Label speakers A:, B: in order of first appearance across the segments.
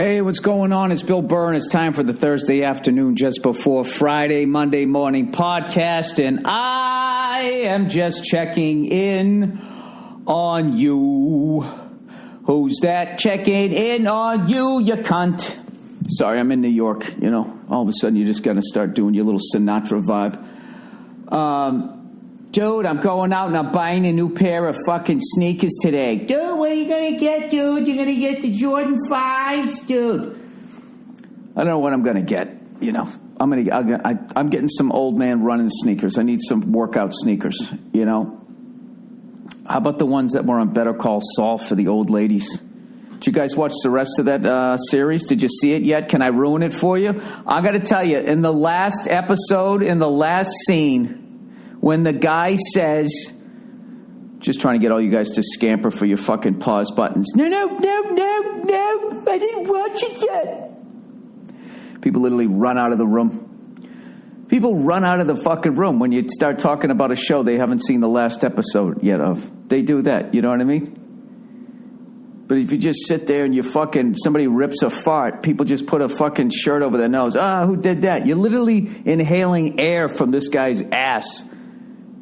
A: Hey, what's going on? It's Bill Burr, and it's time for the Thursday afternoon just before Friday, Monday morning podcast, and I am just checking in on you. Who's that checking in on you, you cunt? Sorry, I'm in New York, you know. All of a sudden, you're just going to start doing your little Sinatra vibe. Dude, I'm going out and I'm buying a new pair of fucking sneakers today. Dude, what are you going to get, dude? You're going to get the Jordan 5s, dude. I don't know what I'm going to get, you know. I'm getting some old man running sneakers. I need some workout sneakers, you know. How about the ones that were on Better Call Saul for the old ladies? Did you guys watch the rest of that series? Did you see it yet? Can I ruin it for you? I got to tell you, in the last episode, in the last scene, when the guy says, just trying to get all you guys to scamper for your fucking pause buttons. No, I didn't watch it yet. People literally run out of the room. People run out of the fucking room when you start talking about a show they haven't seen the last episode yet of. They do that, you know what I mean? But if you just sit there and you fucking, somebody rips a fart, people just put a fucking shirt over their nose. Who did that? You're literally inhaling air from this guy's ass.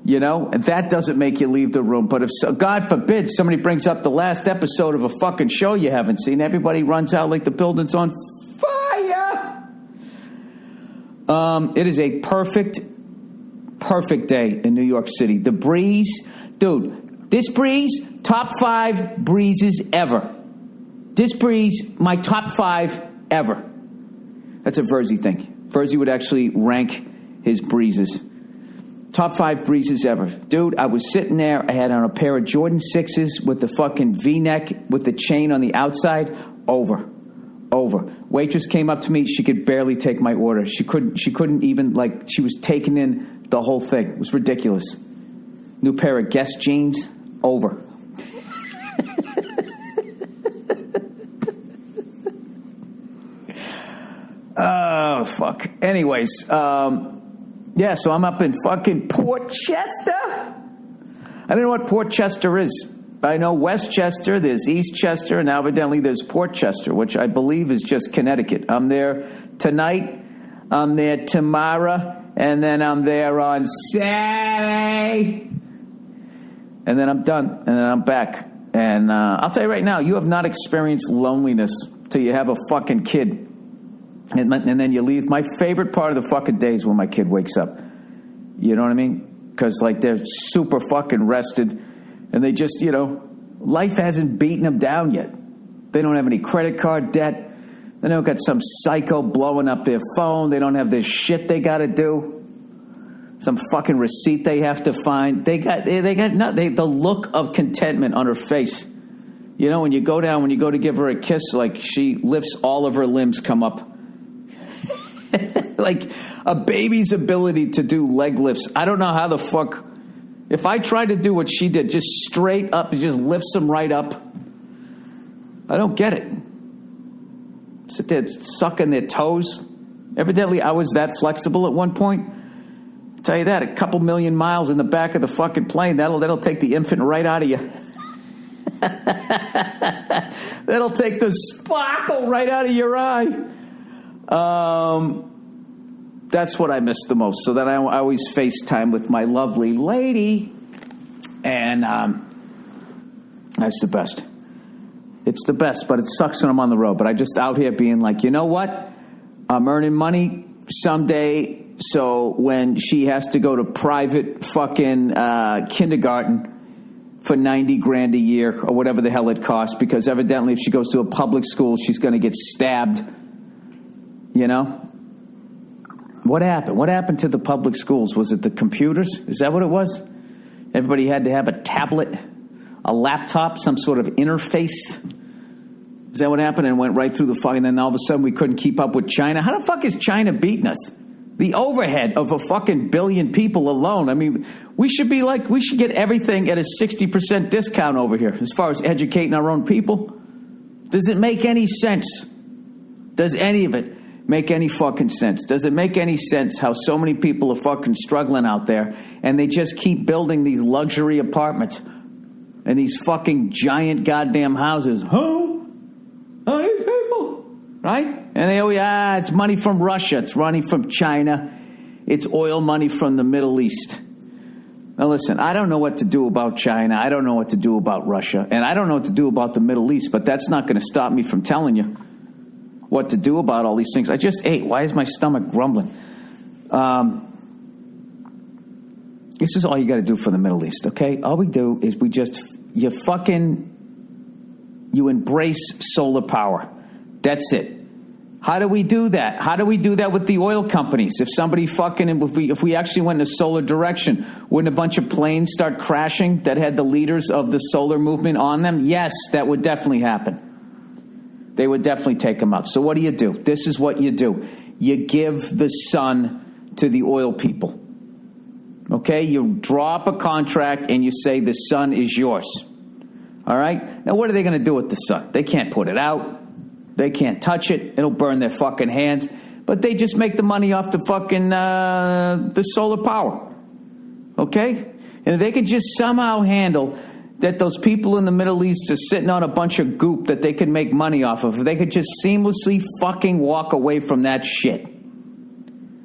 A: You know, and that doesn't make you leave the room. But if, God forbid, somebody brings up the last episode of a fucking show you haven't seen, everybody runs out like the building's on fire. It is a perfect day in New York City. The breeze, dude, this breeze, top 5 breezes ever. This breeze, my top 5 ever. That's a Verzi thing. Verzi would actually rank his breezes. Top 5 breezes ever. Dude, I was sitting there. I had on a pair of Jordan 6s with the fucking V-neck with the chain on the outside. Over. Waitress came up to me. She could barely take my order. She couldn't even, like, she was taking in the whole thing. It was ridiculous. New pair of Guess jeans. Over. Oh, fuck. Anyways, yeah, so I'm up in fucking Port Chester. I don't know what Port Chester is. I know Westchester, there's East Chester, and evidently there's Port Chester, which I believe is just Connecticut. I'm there tonight, I'm there tomorrow, and then I'm there on Saturday. And then I'm done, and then I'm back. And I'll tell you right now, you have not experienced loneliness till you have a fucking kid. And then you leave. My favorite part of the fucking day is when my kid wakes up. You know what I mean? Because, like, they're super fucking rested. And they just, you know, life hasn't beaten them down yet. They don't have any credit card debt. They don't got some psycho blowing up their phone. They don't have this shit they got to do. Some fucking receipt they have to find. The look of contentment on her face. You know, when you go to give her a kiss, like, she lifts all of her limbs come up. Like a baby's ability to do leg lifts. I don't know how the fuck. If I tried to do what she did, just straight up, it just lifts them right up. I don't get it. Sit there sucking their toes. Evidently, I was that flexible at one point. I'll tell you that, a couple million miles in the back of the fucking plane, that'll take the infant right out of you. That'll take the sparkle right out of your eye. That's what I miss the most. So that I always FaceTime with my lovely lady. And that's the best. It's the best, but it sucks when I'm on the road. But I just out here being like, you know what? I'm earning money someday. So when she has to go to private fucking kindergarten for $90,000 a year or whatever the hell it costs, because evidently if she goes to a public school, she's going to get stabbed. You know? What happened? What happened to the public schools? Was it the computers? Is that what it was? Everybody had to have a tablet, a laptop, some sort of interface. Is that what happened? And went right through the fucking, and then all of a sudden we couldn't keep up with China. How the fuck is China beating us? The overhead of a fucking billion people alone. I mean, we should get everything at a 60% discount over here as far as educating our own people. Does it make any sense? Does any of it make any fucking sense? Does it make any sense how so many people are fucking struggling out there and they just keep building these luxury apartments and these fucking giant goddamn houses? These people. right? And they always, it's money from Russia. It's money from China. It's oil money from the Middle East. Now listen, I don't know what to do about China. I don't know what to do about Russia. And I don't know what to do about the Middle East, but that's not going to stop me from telling you what to do about all these things. I just ate. Why is my stomach grumbling? This is all you got to do for the Middle East, okay? All we do is you embrace solar power. That's it. How do we do that? How do we do that with the oil companies? If somebody if we actually went in a solar direction, wouldn't a bunch of planes start crashing that had the leaders of the solar movement on them? Yes, that would definitely happen. They would definitely take them out. So what do? This is what you do. You give the sun to the oil people. Okay? You draw up a contract and you say the sun is yours. All right? Now, what are they going to do with the sun? They can't put it out. They can't touch it. It'll burn their fucking hands. But they just make the money off the fucking the solar power. Okay? And if they could just somehow handle that those people in the Middle East are sitting on a bunch of goop that they can make money off of, if they could just seamlessly fucking walk away from that shit.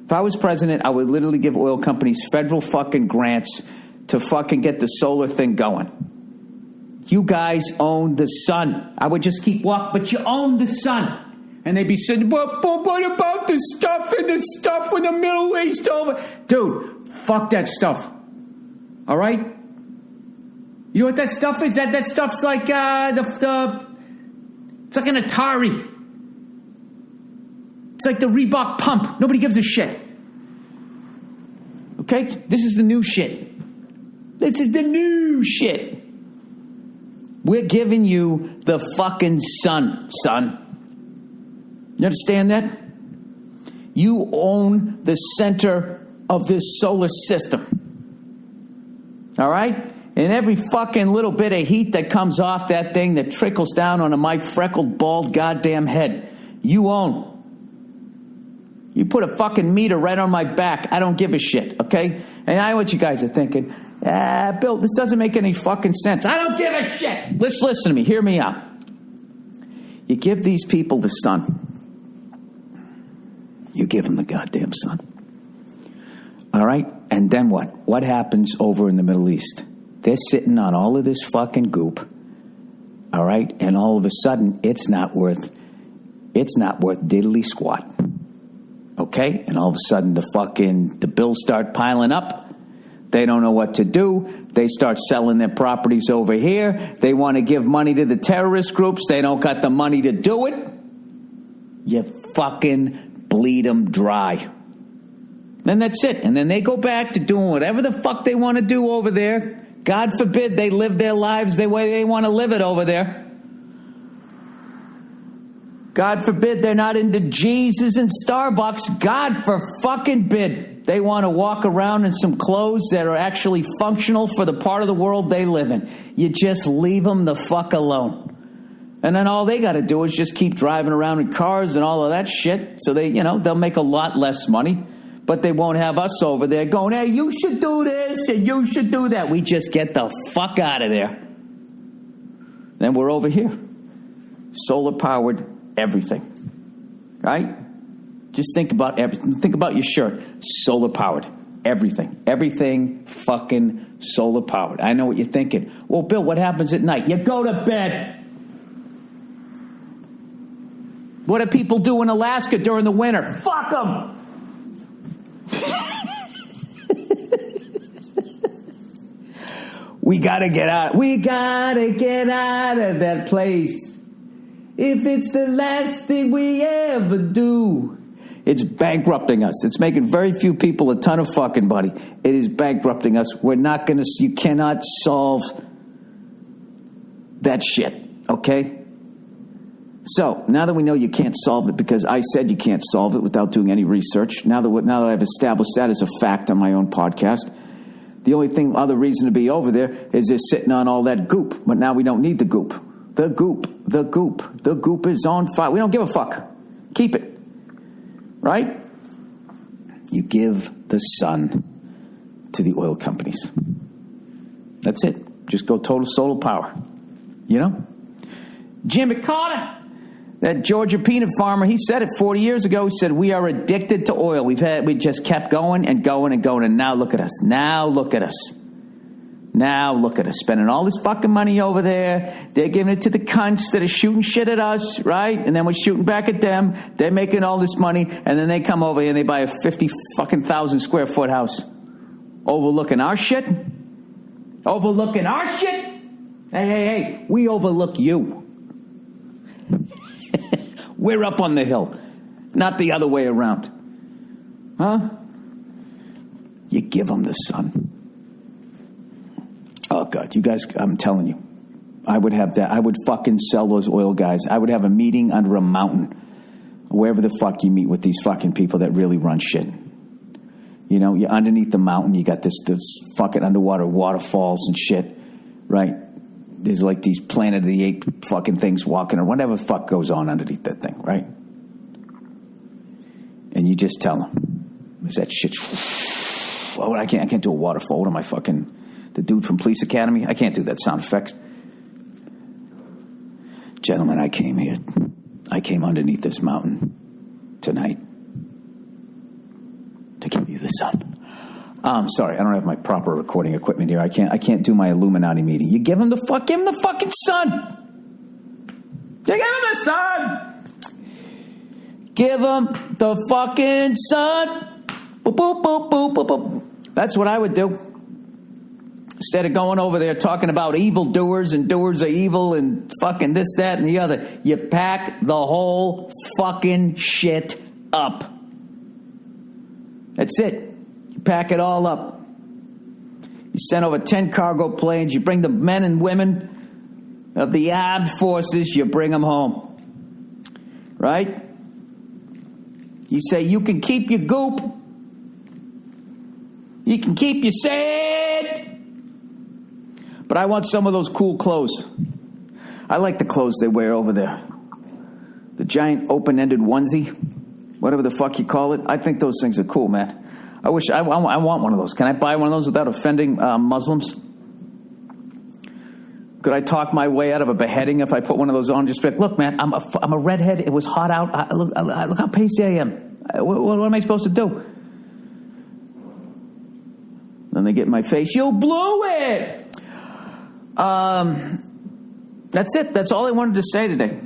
A: If I was president, I would literally give oil companies federal fucking grants to fucking get the solar thing going. You guys own the sun. I would just keep walking, but you own the sun. And they'd be saying, but what about the stuff in the Middle East over? Dude, fuck that stuff. All right? You know what that stuff is? That stuff's like it's like an Atari. It's like the Reebok pump. Nobody gives a shit. Okay? This is the new shit. This is the new shit. We're giving you the fucking sun, son. You understand that? You own the center of this solar system. All right? And every fucking little bit of heat that comes off that thing that trickles down onto my freckled, bald goddamn head, you own. You put a fucking meter right on my back. I don't give a shit, okay? And I know what you guys are thinking. Bill, this doesn't make any fucking sense. I don't give a shit. Listen to me. Hear me out. You give these people the sun. You give them the goddamn sun. All right? And then what? What happens over in the Middle East? They're sitting on all of this fucking goop. All right? And all of a sudden, it's not worth diddly squat. Okay? And all of a sudden, the bills start piling up. They don't know what to do. They start selling their properties over here. They want to give money to the terrorist groups. They don't got the money to do it. You fucking bleed them dry. Then that's it. And then they go back to doing whatever the fuck they want to do over there. God forbid they live their lives the way they want to live it over there. God forbid they're not into Jesus and Starbucks. God for fucking bid. They want to walk around in some clothes that are actually functional for the part of the world they live in. You just leave them the fuck alone. And then all they got to do is just keep driving around in cars and all of that shit. So they'll make a lot less money. But they won't have us over there going, hey, you should do this and you should do that. We just get the fuck out of there. Then we're over here. Solar powered everything. Right? Just think about everything. Think about your shirt. Solar powered. Everything. Everything fucking solar powered. I know what you're thinking. Well, Bill, what happens at night? You go to bed. What do people do in Alaska during the winter? Fuck them. We gotta get out. We gotta get out of that place. If it's the last thing we ever do. It's bankrupting us. It's making very few people a ton of fucking money. It is bankrupting us. You cannot solve that shit, okay? So, now that we know you can't solve it, because I said you can't solve it without doing any research, now that I've established that as a fact on my own podcast, the only other reason to be over there is they're sitting on all that goop. But now we don't need the goop. The goop is on fire. We don't give a fuck. Keep it. Right? You give the sun to the oil companies. That's it. Just go total solar power. You know? Jimmy Carter, That Georgia peanut farmer, he said it 40 years ago. He said, we are addicted to oil. We just kept going and going and going. And now look at us. Now look at us. Spending all this fucking money over there. They're giving it to the cunts that are shooting shit at us, right? And then we're shooting back at them. They're making all this money. And then they come over here and they buy a 50,000 square foot house. Overlooking our shit. Hey. We overlook you. We're up on the hill, not the other way around. Huh? You give them the sun. Oh, God, you guys, I'm telling you, I would have that. I would fucking sell those oil guys. I would have a meeting under a mountain, wherever the fuck you meet with these fucking people that really run shit. You know, you're underneath the mountain, you got this fucking underwater waterfalls and shit, right? There's like these Planet of the Apes fucking things walking or whatever the fuck goes on underneath that thing, right? And you just tell them, is that shit? Oh, I can't do a waterfall. What am I fucking, the dude from Police Academy? I can't do that sound effects. Gentlemen, I came underneath this mountain tonight to give you the sun. Sorry, I don't have my proper recording equipment here. I can't do my Illuminati meeting. You give him the fucking sun. You give him the sun. Give him the fucking sun. Boop, boop, boop, boop, boop, boop. That's what I would do. Instead of going over there talking about evildoers and doers of evil and fucking this, that, and the other, you pack the whole fucking shit up. That's it. Pack it all up. You send over 10 cargo planes. You bring the men and women of the armed forces. You bring them home. Right? You say, you can keep your goop. You can keep your sand. But I want some of those cool clothes. I like the clothes they wear over there. The giant open-ended onesie. Whatever the fuck you call it. I think those things are cool, man. I want one of those. Can I buy one of those without offending Muslims? Could I talk my way out of a beheading if I put one of those on? Just be like, look, man, I'm a redhead. It was hot out. Look how pasty I am. What am I supposed to do? Then they get in my face. You blew it. That's it. That's all I wanted to say today.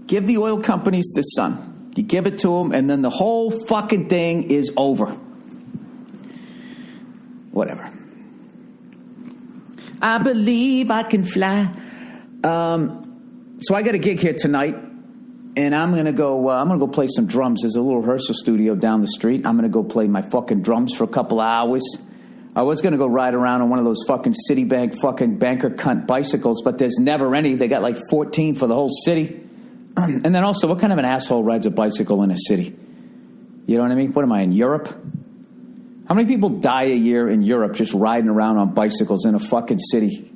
A: Give the oil companies the sun. You give it to them, and then the whole fucking thing is over. Whatever. I believe I can fly. So I got a gig here tonight, and I'm gonna go play some drums. There's a little rehearsal studio down the street. I'm gonna go play my fucking drums for a couple of hours. I was gonna go ride around on one of those fucking Citibank fucking banker cunt bicycles, but there's never any. They got like 14 for the whole city. And then also, what kind of an asshole rides a bicycle in a city? You know what I mean? What am I, in Europe? How many people die a year in Europe just riding around on bicycles in a fucking city?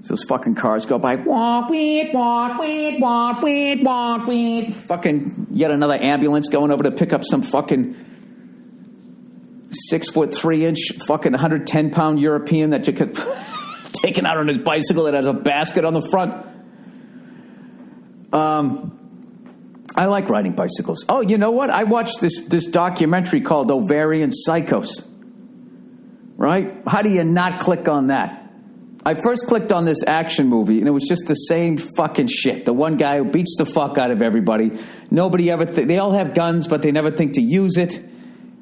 A: Those fucking cars go by. Wah, weet, wah, weet, wah, weet, wah, weet. Fucking yet another ambulance going over to pick up some fucking 6'3" fucking 110-pound European that you could taken out on his bicycle that has a basket on the front. I like riding bicycles. Oh, you know what? I watched this documentary called Ovarian Psychos. Right? How do you not click on that? I first clicked on this action movie, and it was just the same fucking shit. The one guy who beats the fuck out of everybody. Nobody ever... they all have guns, but they never think to use it.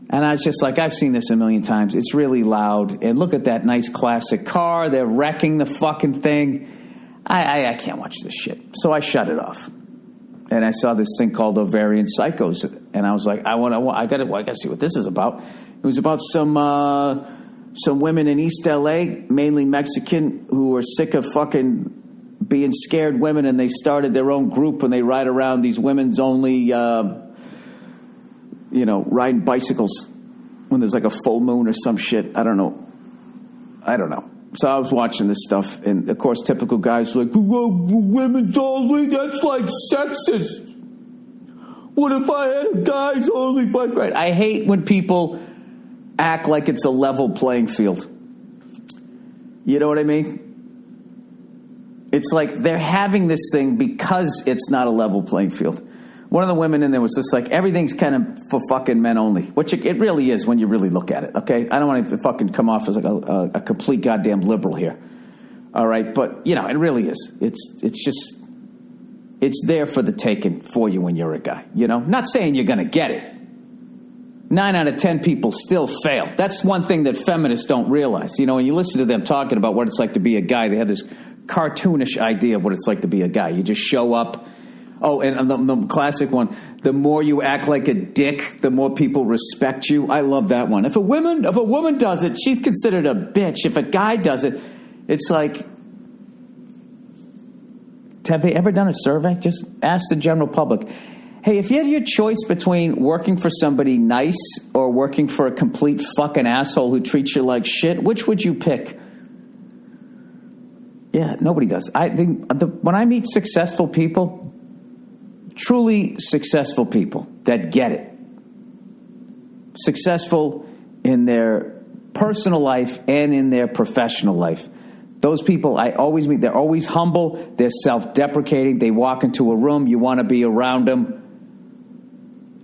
A: And I was just like, I've seen this a million times. It's really loud. And look at that nice classic car. They're wrecking the fucking thing. I can't watch this shit. So I shut it off. And I saw this thing called Ovarian Psychos, and I was like, I got to see what this is about. It was about some women in East LA, mainly Mexican, who were sick of fucking being scared women, and they started their own group, and they ride around these women's only, riding bicycles when there's like a full moon or some shit. I don't know. So I was watching this stuff, and of course, typical guys like, well, women's only, that's like sexist. What if I had a guys only bike ride? I hate when people act like it's a level playing field. You know what I mean? It's like they're having this thing because it's not a level playing field. One of the women in there was just like, everything's kind of for fucking men only, which it really is when you really look at it, okay? I don't want to fucking come off as like a complete goddamn liberal here, all right? But, you know, it really is. It's just, it's there for the taking for you when you're a guy, you know? Not saying you're going to get it. 9 out of 10 people still fail. That's one thing that feminists don't realize. You know, when you listen to them talking about what it's like to be a guy, they have this cartoonish idea of what it's like to be a guy. You just show up. Oh, and the classic one, the more you act like a dick, the more people respect you. I love that one. If a woman does it, she's considered a bitch. If a guy does it, it's like, have they ever done a survey? Just ask the general public. Hey, if you had your choice between working for somebody nice or working for a complete fucking asshole who treats you like shit, which would you pick? Yeah, nobody does. When I meet successful people, truly successful people that get it, successful in their personal life and in their professional life, those people I always meet, they're always humble, they're self-deprecating, they walk into a room, you want to be around them,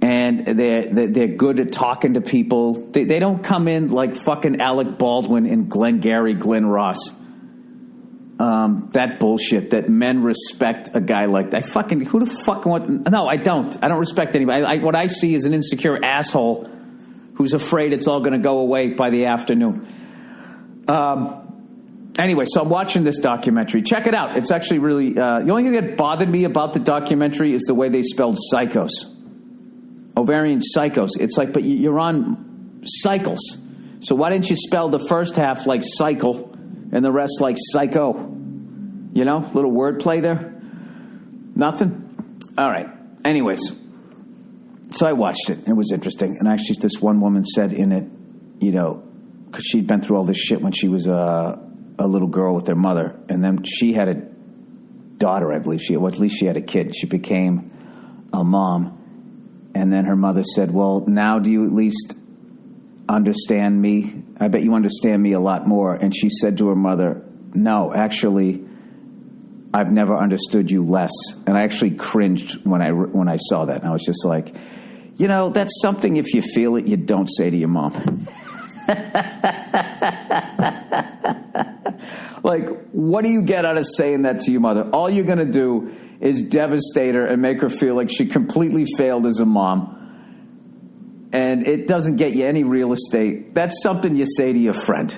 A: and they're good at talking to people. They don't come in like fucking Alec Baldwin and Glengarry Glen Ross. That bullshit that men respect a guy like that. Who the fuck want? No, I don't. I don't respect anybody. What I see is an insecure asshole who's afraid it's all going to go away by the afternoon. Anyway, so I'm watching this documentary. Check it out. It's actually really, the only thing that bothered me about the documentary is the way they spelled psychos. Ovarian psychos. It's like, but you're on cycles. So why didn't you spell the first half like cycle and the rest like psycho? You know, little wordplay there. Nothing? All right. Anyways, so I watched it. It was interesting. And actually, this one woman said in it, you know, because she'd been through all this shit when she was a little girl with her mother. And then she had a daughter, I believe. At least she had a kid. She became a mom. And then her mother said, well, now do you at least understand me? I bet you understand me a lot more. And she said to her mother, no, actually, I've never understood you less. And I actually cringed when I saw that. And I was just like, you know, that's something if you feel it, you don't say to your mom. Like, what do you get out of saying that to your mother? All you're going to do is devastate her and make her feel like she completely failed as a mom. And it doesn't get you any real estate. That's something you say to your friend.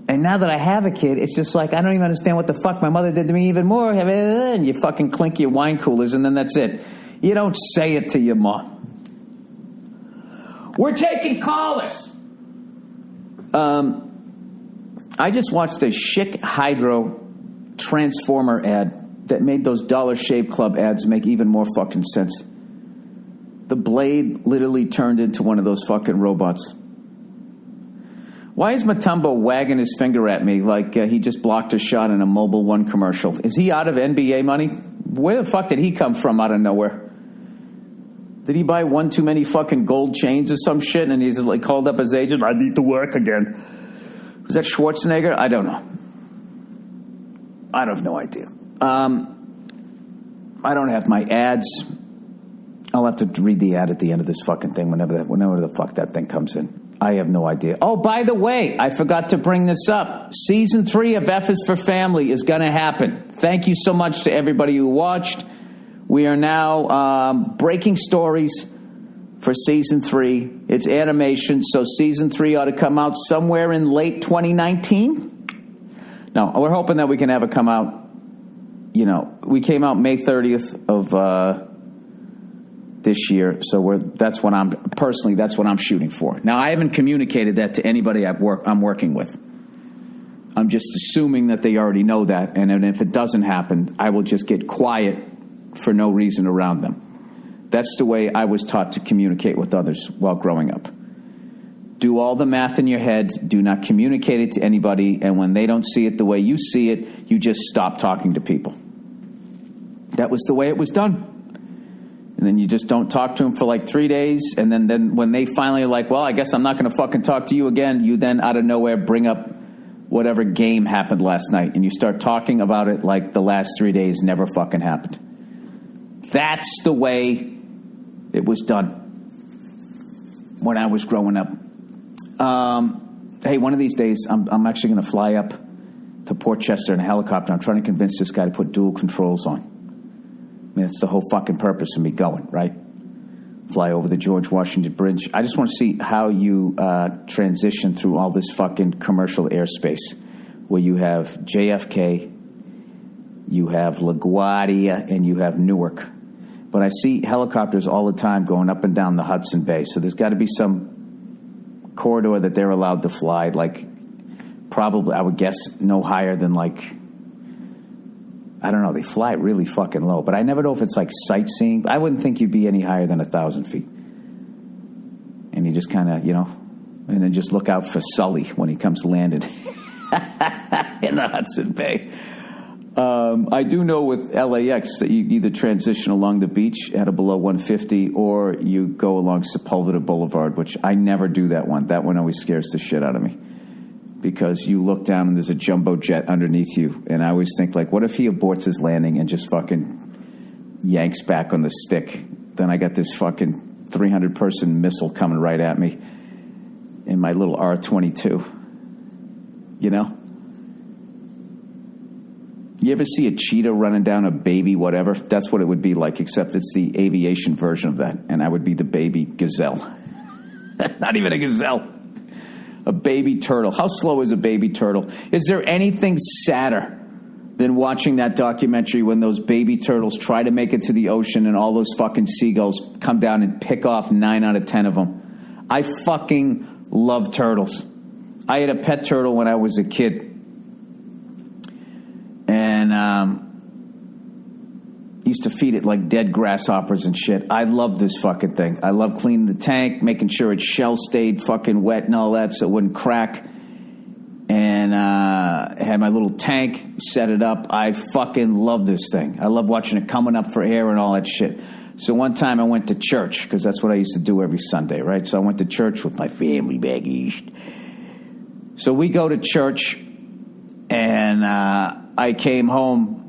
A: And now that I have a kid, it's just like, I don't even understand what the fuck my mother did to me even more. And you fucking clink your wine coolers, and then that's it. You don't say it to your mom. We're taking callers. I just watched a Schick Hydro Transformer ad that made those Dollar Shave Club ads make even more fucking sense. The blade literally turned into one of those fucking robots. Why is Mutombo wagging his finger at me like he just blocked a shot in a Mobile One commercial? Is he out of NBA money? Where the fuck did he come from out of nowhere? Did he buy one too many fucking gold chains or some shit and he's like called up his agent? I need to work again. Was that Schwarzenegger? I don't know. I have no idea. I don't have my ads. I'll have to read the ad at the end of this fucking thing whenever the fuck that thing comes in. I have no idea. Oh, by the way, I forgot to bring this up. Season 3 of F is for Family is going to happen. Thank you so much to everybody who watched. We are now breaking stories for Season 3. It's animation, so Season 3 ought to come out somewhere in late 2019. No, we're hoping that we can have it come out, you know, we came out May 30th of this year, so that's what I'm shooting for. Now, I haven't communicated that to anybody I'm working with. I'm just assuming that they already know that, and if it doesn't happen, I will just get quiet for no reason around them. That's the way I was taught to communicate with others while growing up. Do all the math in your head, do not communicate it to anybody, and when they don't see it the way you see it, you just stop talking to people. That was the way it was done. And then you just don't talk to them for like 3 days, and then when they finally are like, well, I guess I'm not going to fucking talk to you again, you then out of nowhere bring up whatever game happened last night, and you start talking about it like the last 3 days never fucking happened. That's the way it was done when I was growing up. Hey, one of these days, I'm actually going to fly up to Port Chester in a helicopter. I'm trying to convince this guy to put dual controls on. I mean, that's the whole fucking purpose of me going, right? Fly over the George Washington Bridge. I just want to see how you transition through all this fucking commercial airspace where you have JFK, you have LaGuardia, and you have Newark. But I see helicopters all the time going up and down the Hudson Bay, so there's got to be some corridor that they're allowed to fly, like probably, I would guess, no higher than like, I don't know, they fly it really fucking low, but I never know if it's like sightseeing. I wouldn't think you'd be any higher than 1,000 feet. And you just kind of, and then just look out for Sully when he comes landed in the Hudson Bay. I do know with LAX that you either transition along the beach at a below 150 or you go along Sepulveda Boulevard, which I never do that one. That one always scares the shit out of me because you look down and there's a jumbo jet underneath you. And I always think, like, what if he aborts his landing and just fucking yanks back on the stick? Then I got this fucking 300-person missile coming right at me in my little R-22, You ever see a cheetah running down a baby whatever? That's what it would be like, except it's the aviation version of that, and I would be the baby gazelle. Not even a gazelle. A baby turtle. How slow is a baby turtle? Is there anything sadder than watching that documentary when those baby turtles try to make it to the ocean and all those fucking seagulls come down and pick off 9 out of 10 of them? I fucking love turtles. I had a pet turtle when I was a kid. And used to feed it like dead grasshoppers and shit. I love this fucking thing. I love cleaning the tank, making sure its shell stayed fucking wet and all that so it wouldn't crack. And I had my little tank, set it up. I fucking love this thing. I love watching it coming up for air and all that shit. So one time I went to church, because that's what I used to do every Sunday, right? So I went to church with my family back east. So we go to church, and I came home,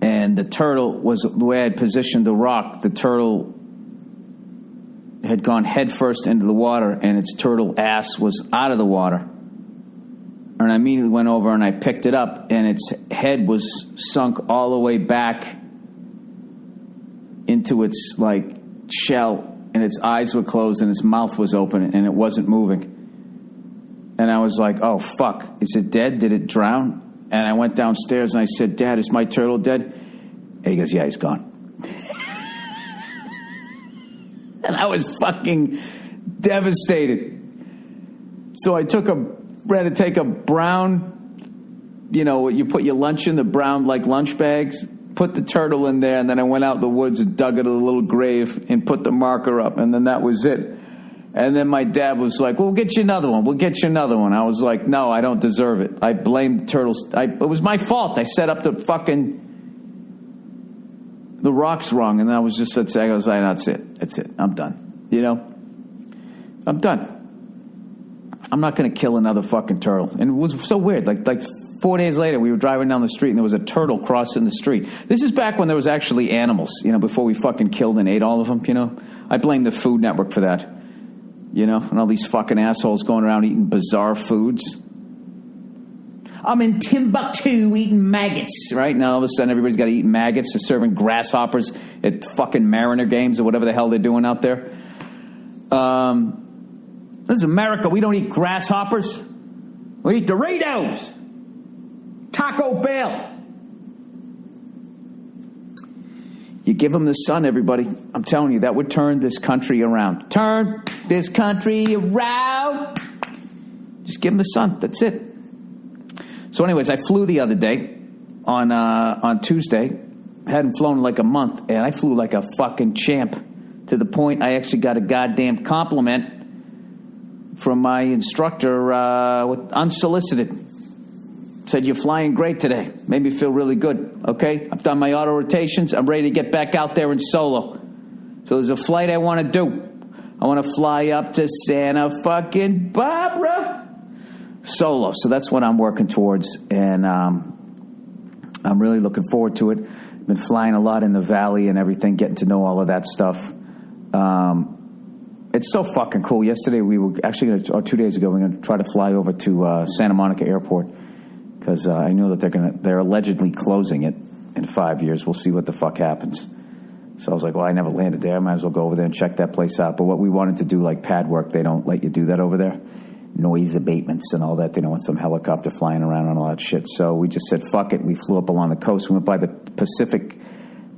A: and the turtle was, the way I had positioned the rock, the turtle had gone headfirst into the water, and its turtle ass was out of the water. And I immediately went over and I picked it up, and its head was sunk all the way back into its like shell, and its eyes were closed and its mouth was open and it wasn't moving. And I was like, oh fuck, is it dead? Did it drown? And I went downstairs and I said, Dad, is my turtle dead? And he goes, yeah, he's gone. And I was fucking devastated. So I ran to take a brown, you put your lunch in, the brown like lunch bags, put the turtle in there, and then I went out in the woods and dug it a little grave and put the marker up, and then that was it. And then my dad was like, well, we'll get you another one. We'll get you another one. I was like, no, I don't deserve it. I blamed turtles. It was my fault. I set up the rocks wrong. And I was just saying, I was like, that's it. That's it. I'm done. I'm done. I'm not going to kill another fucking turtle. And it was so weird. Like 4 days later, we were driving down the street and there was a turtle crossing the street. This is back when there was actually animals, before we fucking killed and ate all of them, I blame the Food Network for that. And all these fucking assholes going around eating bizarre foods. I'm in Timbuktu eating maggots, right? Now all of a sudden everybody's got to eat maggots. They're serving grasshoppers at fucking Mariner games or whatever the hell they're doing out there. This is America. We don't eat grasshoppers. We eat Doritos. Taco Bell. You give them the sun, everybody. I'm telling you, that would turn this country around. Turn this country around. Just give them the sun. That's it. So anyways, I flew the other day on Tuesday. Hadn't flown in like a month, and I flew like a fucking champ to the point I actually got a goddamn compliment from my instructor unsolicited. Said, you're flying great today. Made me feel really good, okay? I've done my auto rotations. I'm ready to get back out there in solo. So there's a flight I want to do. I want to fly up to Santa fucking Barbara. solo. So that's what I'm working towards, and I'm really looking forward to it. Been flying a lot in the valley and everything, getting to know all of that stuff. It's so fucking cool. Yesterday we were actually or 2 days ago, we were going to try to fly over to Santa Monica Airport because I know that they're allegedly closing it in 5 years. We'll see what the fuck happens. So I was like, well, I never landed there. I might as well go over there and check that place out. But what we wanted to do, like pad work, they don't let you do that over there. Noise abatements and all that. They don't want some helicopter flying around and all that shit. So we just said, fuck it. We flew up along the coast. We went by the Pacific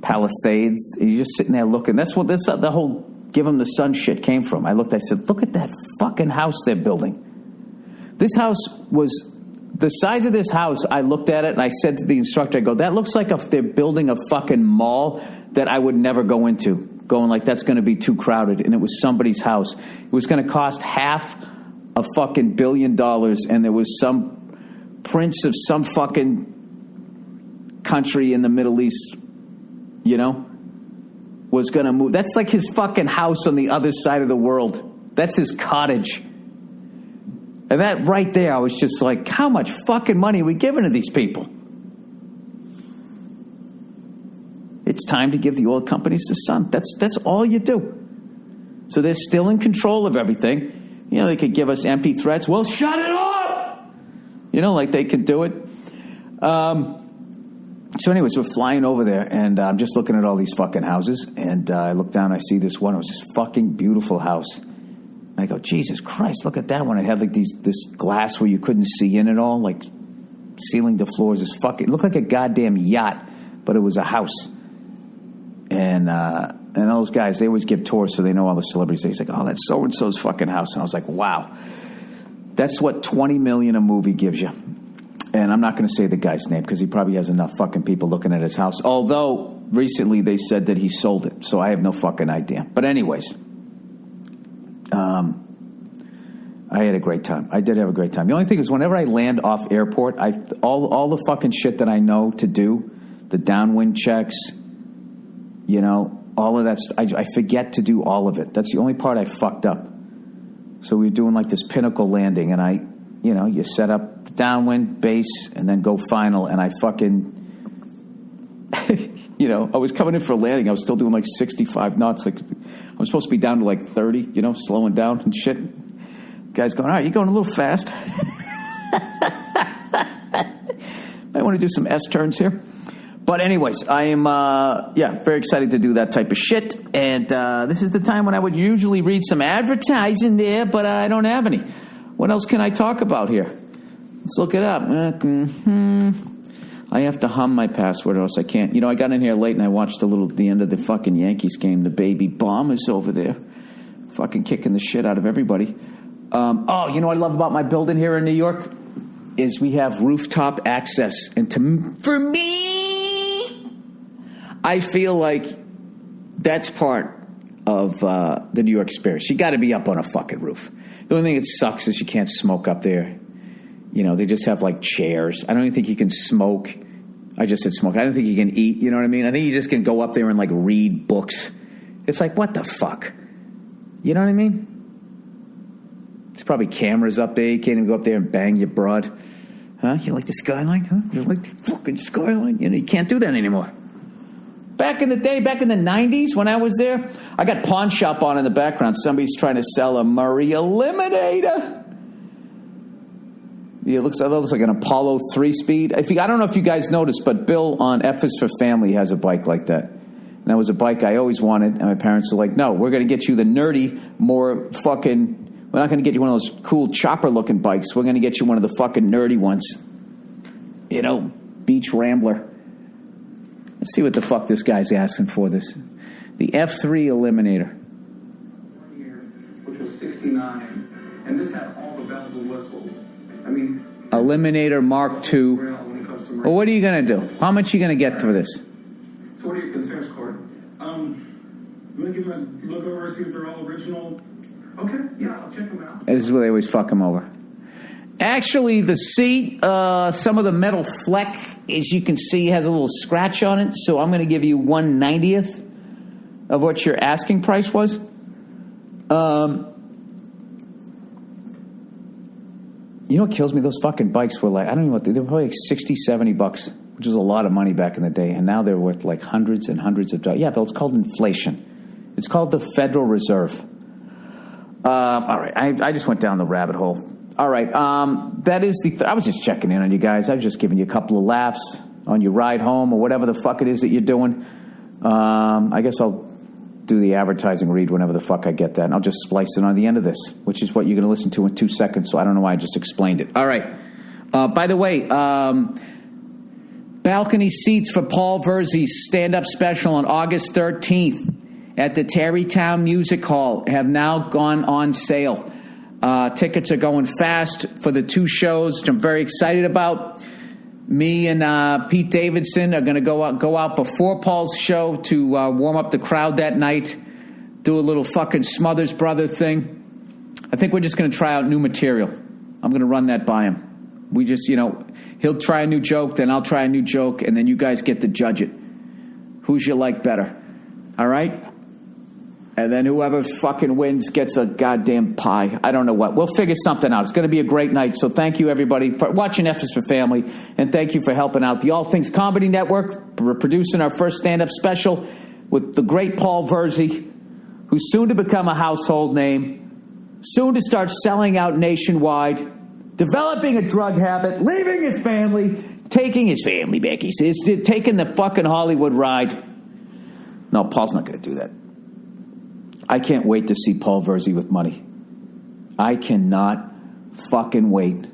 A: Palisades. And you're just sitting there looking. That's the whole give them the sun shit came from. I looked, I said, look at that fucking house they're building. This house was the size of this house. I looked at it and I said to the instructor, I go, that looks like they're building a fucking mall that I would never go into. Going like, that's going to be too crowded. And it was somebody's house. It was going to cost half a fucking $1 billion, and there was some prince of some fucking country in the Middle East, was going to move. That's like his fucking house on the other side of the world. That's his cottage. And that right there, I was just like, how much fucking money are we giving to these people? It's time to give the oil companies the sun. That's all you do. So they're still in control of everything. They could give us empty threats. Well, shut it off! Like they could do it. So anyways, we're flying over there, and I'm just looking at all these fucking houses, and I look down, I see this one. It was this fucking beautiful house. And I go, Jesus Christ, look at that one. It had like this glass where you couldn't see in it all, like ceiling to floors. It looked like a goddamn yacht, but it was a house. And those guys, they always give tours, so they know all the celebrities. He's like, oh, that's so-and-so's fucking house. And I was like, wow. That's what $20 million a movie gives you. And I'm not going to say the guy's name because he probably has enough fucking people looking at his house. Although, recently they said that he sold it. So I have no fucking idea. But anyways, I had a great time. I did have a great time. The only thing is whenever I land off airport, all the fucking shit that I know to do, the downwind checks, all of that, I forget to do all of it. That's the only part I fucked up. So we were doing like this pinnacle landing, and you set up the downwind, base, and then go final, and I fucking, I was coming in for landing. I was still doing like 65 knots. Like I was supposed to be down to like 30, slowing down and shit. The guy's going, all right, you're going a little fast. Might want to do some S-turns here. But anyways, I am, very excited to do that type of shit. And this is the time when I would usually read some advertising there, but I don't have any. What else can I talk about here? Let's look it up. I have to hum my password or else I can't. I got in here late and I watched the end of the fucking Yankees game. The baby Bombers over there fucking kicking the shit out of everybody. What I love about my building here in New York is we have rooftop access. And for me, I feel like that's part of the New York experience. You got to be up on a fucking roof. The only thing that sucks is you can't smoke up there. They just have like chairs. I don't even think you can smoke. I just said smoke. I don't think you can eat. You know what I mean? I think you just can go up there and like read books. It's like, what the fuck? You know what I mean? There's probably cameras up there. You can't even go up there and bang your broad. Huh? You like the skyline? Huh? You like the fucking skyline? You can't do that anymore. Back in the day, back in the 90s when I was there, I got pawn shop on in the background. Somebody's trying to sell a Murray Eliminator. Yeah, it looks like an Apollo 3-speed. I don't know if you guys noticed, but Bill on F is for Family has a bike like that. And that was a bike I always wanted, and my parents were like, no, we're going to get you the nerdy, more fucking, we're not going to get you one of those cool chopper-looking bikes. We're going to get you one of the fucking nerdy ones. Beach Rambler. Let's see what the fuck this guy's asking for this. The F3 Eliminator.
B: Which was $69, and this had all the bells and whistles.
A: Eliminator Mark II. Well, what are you going to do? How much are you going to get for this?
B: So what are your concerns, Court? I'm going to give them a look over, see if they're all original. Okay, yeah, I'll check them out.
A: This is where they always fuck them over. Actually, the seat, some of the metal fleck, as you can see, has a little scratch on it. So I'm going to give you 1/90th of what your asking price was. You know what kills me? Those fucking bikes were like, I don't even know what, they were probably like $60-$70, which was a lot of money back in the day. And now they're worth like hundreds and hundreds of dollars. Yeah, but it's called inflation. It's called the Federal Reserve. All right, I just went down the rabbit hole. All right, that is I was just checking in on you guys. I was just giving you a couple of laughs on your ride home or whatever the fuck it is that you're doing. I guess I'll do the advertising read whenever the fuck I get that, and I'll just splice it on the end of this, which is what you're going to listen to in 2 seconds, so I don't know why I just explained it. All right. By the way, balcony seats for Paul Verzi's stand-up special on August 13th at the Tarrytown Music Hall have now gone on sale. Tickets are going fast for the 2 shows, which I'm very excited about. Me and Pete Davidson are going to go out before Paul's show to warm up the crowd that night, do a little fucking Smothers Brother thing. I think we're just going to try out new material. I'm going to run that by him. We just, he'll try a new joke, then I'll try a new joke, and then you guys get to judge it. Who's you like better? All right? And then whoever fucking wins gets a goddamn pie. I don't know what. We'll figure something out. It's going to be a great night. So thank you, everybody, for watching F is for Family. And thank you for helping out the All Things Comedy Network. We're producing our first stand-up special with the great Paul Verzi, who's soon to become a household name, soon to start selling out nationwide, developing a drug habit, leaving his family, taking his family back. He says, taking the fucking Hollywood ride. No, Paul's not going to do that. I can't wait to see Paul Verzi with money. I cannot fucking wait.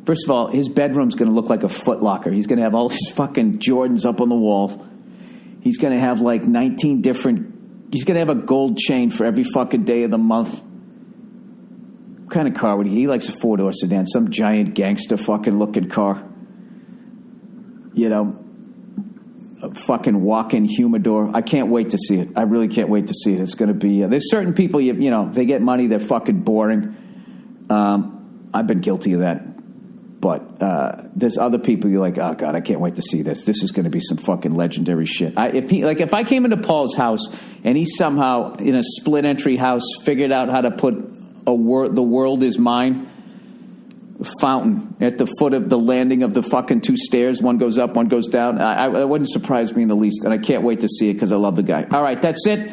A: First of all, his bedroom's going to look like a Foot Locker. He's going to have all his fucking Jordans up on the wall. He's going to have like 19 different... He's going to have a gold chain for every fucking day of the month. What kind of car would he likes a 4-door sedan. Some giant gangster fucking looking car. A fucking walk-in humidor. I can't wait to see it. I really can't wait to see it. It's going to be... there's certain people, they get money, they're fucking boring. I've been guilty of that. But there's other people you're like, oh, God, I can't wait to see this. This is going to be some fucking legendary shit. If I came into Paul's house and he somehow, in a split-entry house, figured out how to put the world is mine fountain at the foot of the landing of the fucking 2 stairs. One goes up, one goes down. It wouldn't surprise me in the least, and I can't wait to see it because I love the guy. All right, that's it.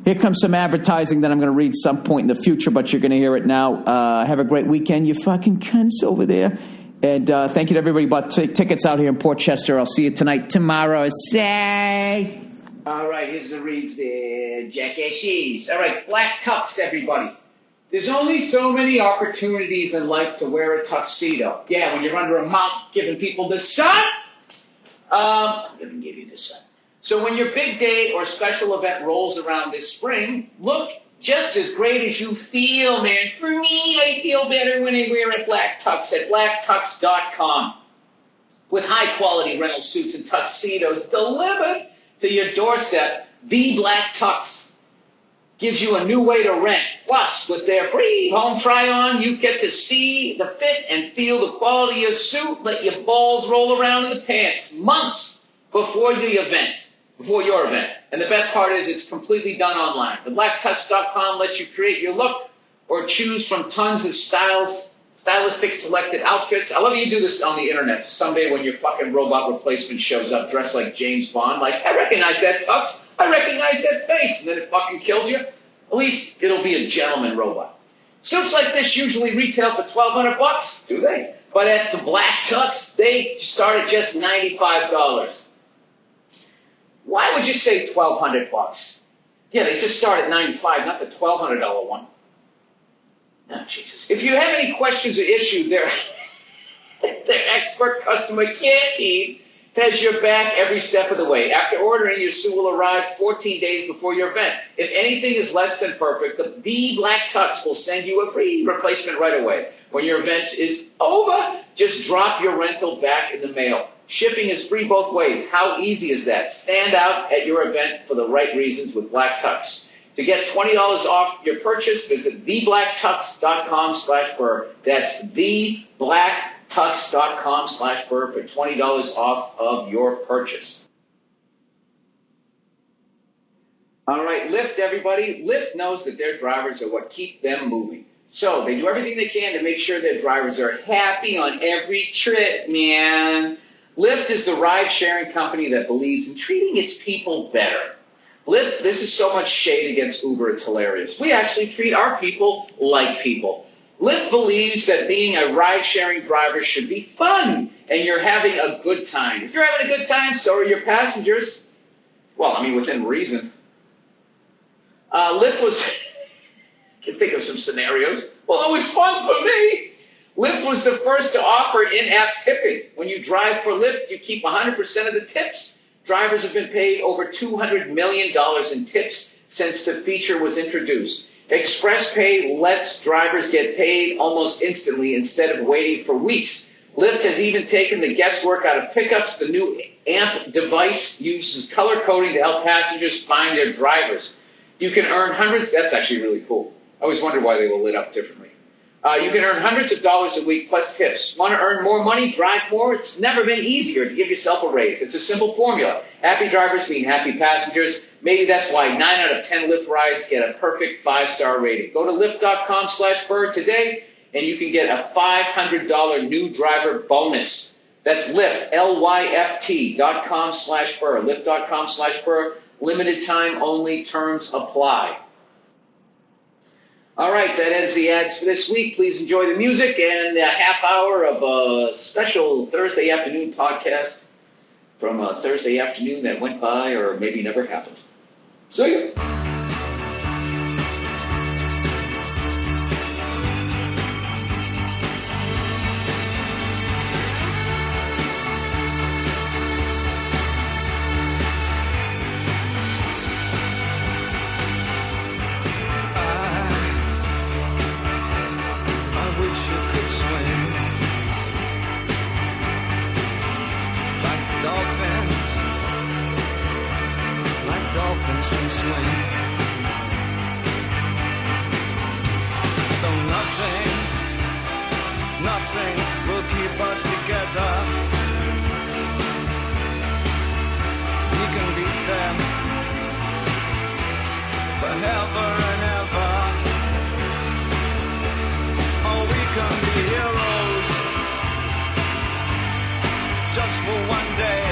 A: Here comes some advertising that I'm going to read some point in the future, but you're going to hear it now. Have a great weekend, you fucking cunts over there. And thank you to everybody who bought tickets out here in Port Chester. I'll see you tonight, tomorrow. Say. All right, here's the reads there, jackasses. All right, black tux, everybody. There's only so many opportunities in life to wear a tuxedo. Yeah, when you're under a mount giving people the sun, I'm going to give you the sun. So when your big day or special event rolls around this spring, look just as great as you feel, man. For me, I feel better when I wear a black tux at blacktux.com. With high-quality rental suits and tuxedos delivered to your doorstep, the Black Tux gives you a new way to rent. Plus, with their free home try-on, you get to see the fit and feel the quality of your suit. Let your balls roll around in the pants months before your event. And the best part is it's completely done online. The blacktux.com lets you create your look or choose from tons of stylistic selected outfits. I love you do this on the internet. Someday when your fucking robot replacement shows up dressed like James Bond, like, I recognize that tux. I recognize that face. And then it fucking kills you. At least it'll be a gentleman robot. Suits like this usually retail for $1,200, do they? But at the Black Tux, they start at just $95. Why would you say $1,200? Yeah, they just start at $95, not the $1,200 one. Oh, Jesus. If you have any questions or issues, their expert customer care team has your back every step of the way. After ordering, your suit will arrive 14 days before your event. If anything is less than perfect, the Black Tux will send you a free replacement right away. When your event is over, just drop your rental back in the mail. Shipping is free both ways. How easy is that? Stand out at your event for the right reasons with Black Tux. To get $20 off your purchase, visit thebblacktux.com/Burr. That's thebblacktux.com/Burr for $20 off of your purchase. All right, Lyft, everybody. Lyft knows that their drivers are what keep them moving. So they do everything they can to make sure their drivers are happy on every trip, man. Lyft is the ride-sharing company that believes in treating its people better. Lyft, this is so much shade against Uber, it's hilarious. We actually treat our people like people. Lyft believes that being a ride-sharing driver should be fun, and you're having a good time. If you're having a good time, so are your passengers. Well, I mean, within reason. Lyft was... I can think of some scenarios. Well, it was fun for me. Lyft was the first to offer in-app tipping. When you drive for Lyft, you keep 100% of the tips. Drivers have been paid over $200 million in tips since the feature was introduced. Express Pay lets drivers get paid almost instantly instead of waiting for weeks. Lyft has even taken the guesswork out of pickups. The new AMP device uses color coding to help passengers find their drivers. You can earn hundreds. That's actually really cool. I always wondered why they were lit up differently. You can earn hundreds of dollars a week plus tips. Want to earn more money, drive more? It's never been easier to give yourself a raise. It's a simple formula. Happy drivers mean happy passengers. Maybe that's why 9 out of 10 Lyft rides get a perfect 5-star rating. Go to Lyft.com/Burr today, and you can get a $500 new driver bonus. That's Lyft, Lyft.com/Burr. Lyft.com/Burr. Limited time only. Terms apply. All right, that ends the ads for this week. Please enjoy the music and a half hour of a special Thursday afternoon podcast from a Thursday afternoon that went by or maybe never happened. See ya.
C: Can swing. Though nothing will keep us together. We can beat them forever and ever. Oh, we can be heroes just for one day.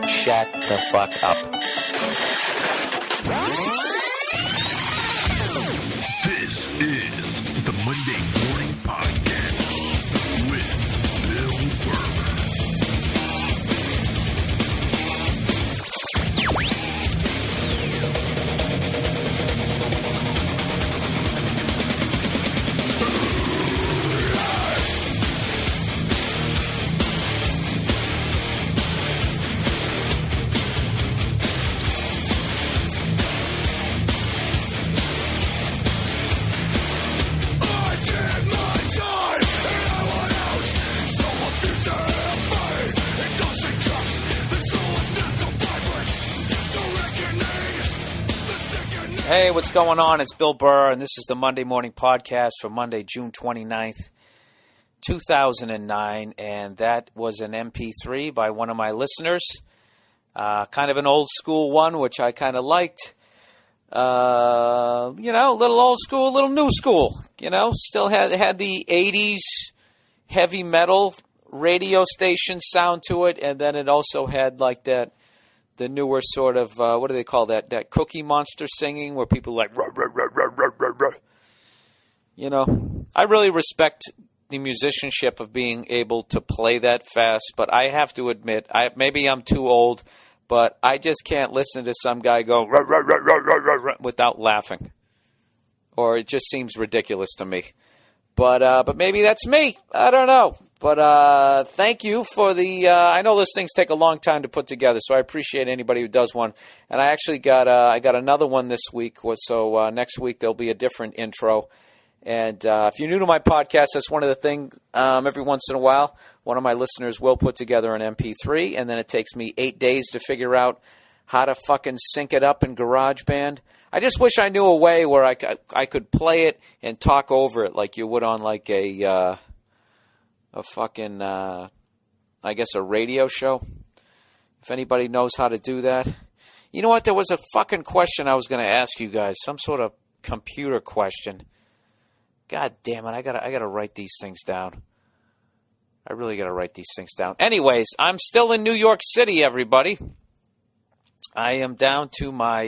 C: Shut the fuck up.
D: This is the Monday Morning Podcast with Bill Burr.
E: Hey, what's going on? It's Bill Burr, and this is the Monday Morning Podcast for Monday, June 29th, 2009, and that was an MP3 by one of my listeners, kind of an old school one, which I kind of liked. A little old school, a little new school, still had the 80s heavy metal radio station sound to it, and then it also had like the newer sort of, what do they call that? That Cookie Monster singing where people like, ruh, ruh, ruh, ruh, ruh, ruh, ruh. I really respect the musicianship of being able to play that fast, but I have to admit, maybe I'm too old, but I just can't listen to some guy go ruh, ruh, ruh, ruh, ruh, ruh, ruh, without laughing. Or it just seems ridiculous to me. But maybe that's me. I don't know. But thank you for the I know those things take a long time to put together, so I appreciate anybody who does one. And I actually got another one this week, so next week there'll be a different intro. And if you're new to my podcast, that's one of the things, every once in a while, one of my listeners will put together an MP3, and then it takes me 8 days to figure out how to fucking sync it up in GarageBand. I just wish I knew a way where I could play it and talk over it like you would on like a fucking, I guess a radio show. If anybody knows how to do that. You know what? There was a fucking question I was going to ask you guys. Some sort of computer question. God damn it. I gotta write these things down. I really got to write these things down. Anyways, I'm still in New York City, everybody. I am down to my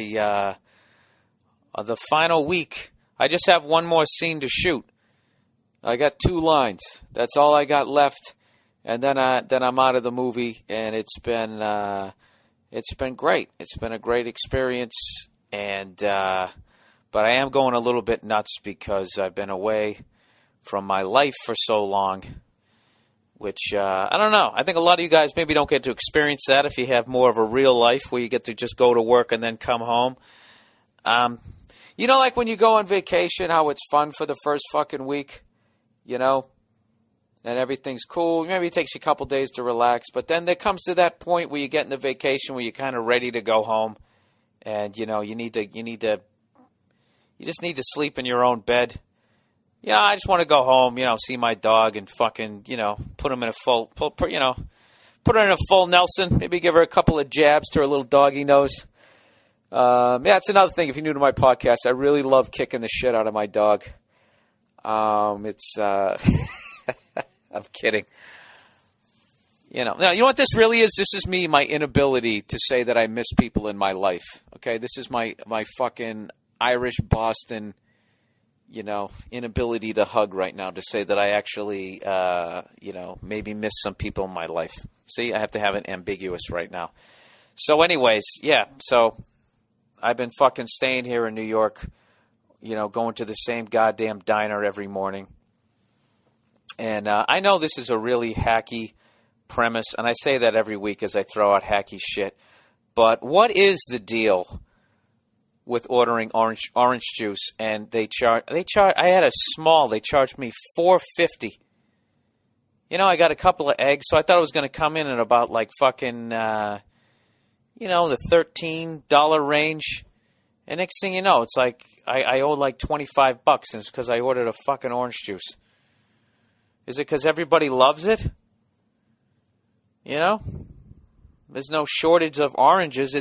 E: the final week. I just have one more scene to shoot. I got 2 lines. That's all I got left, and then I'm out of the movie. And it's been great. It's been a great experience, and but I am going a little bit nuts because I've been away from my life for so long. Which, I don't know. I think a lot of you guys maybe don't get to experience that if you have more of a real life where you get to just go to work and then come home. You know, like when you go on vacation, how it's fun for the first fucking week, you know, and everything's cool. Maybe it takes you a couple days to relax, but then there comes to that point where you get in the vacation where you're kind of ready to go home, and you know, you just need to sleep in your own bed. Yeah, I just want to go home, you know, see my dog and fucking, you know, put her in a full Nelson. Maybe give her a couple of jabs to her little doggy nose. Yeah, it's another thing. If you're new to my podcast, I really love kicking the shit out of my dog. I'm kidding. You know what this really is? This is me, my inability to say that I miss people in my life. Okay, this is my fucking Irish Boston, you know, inability to hug right now to say that I actually, you know, maybe miss some people in my life. See, I have to have it ambiguous right now. So anyways, yeah, so I've been fucking staying here in New York, you know, going to the same goddamn diner every morning. And I know this is a really hacky premise, and I say that every week as I throw out hacky shit. But what is the deal with ordering orange juice? And they charge. I had a small. They charged me $4.50. You know, I got a couple of eggs, so I thought it was going to come in at about like fucking, you know, the $13 range. And next thing you know, it's like I owe like $25, and it's because I ordered a fucking orange juice. Is it because everybody loves it? You know, there's no shortage of oranges.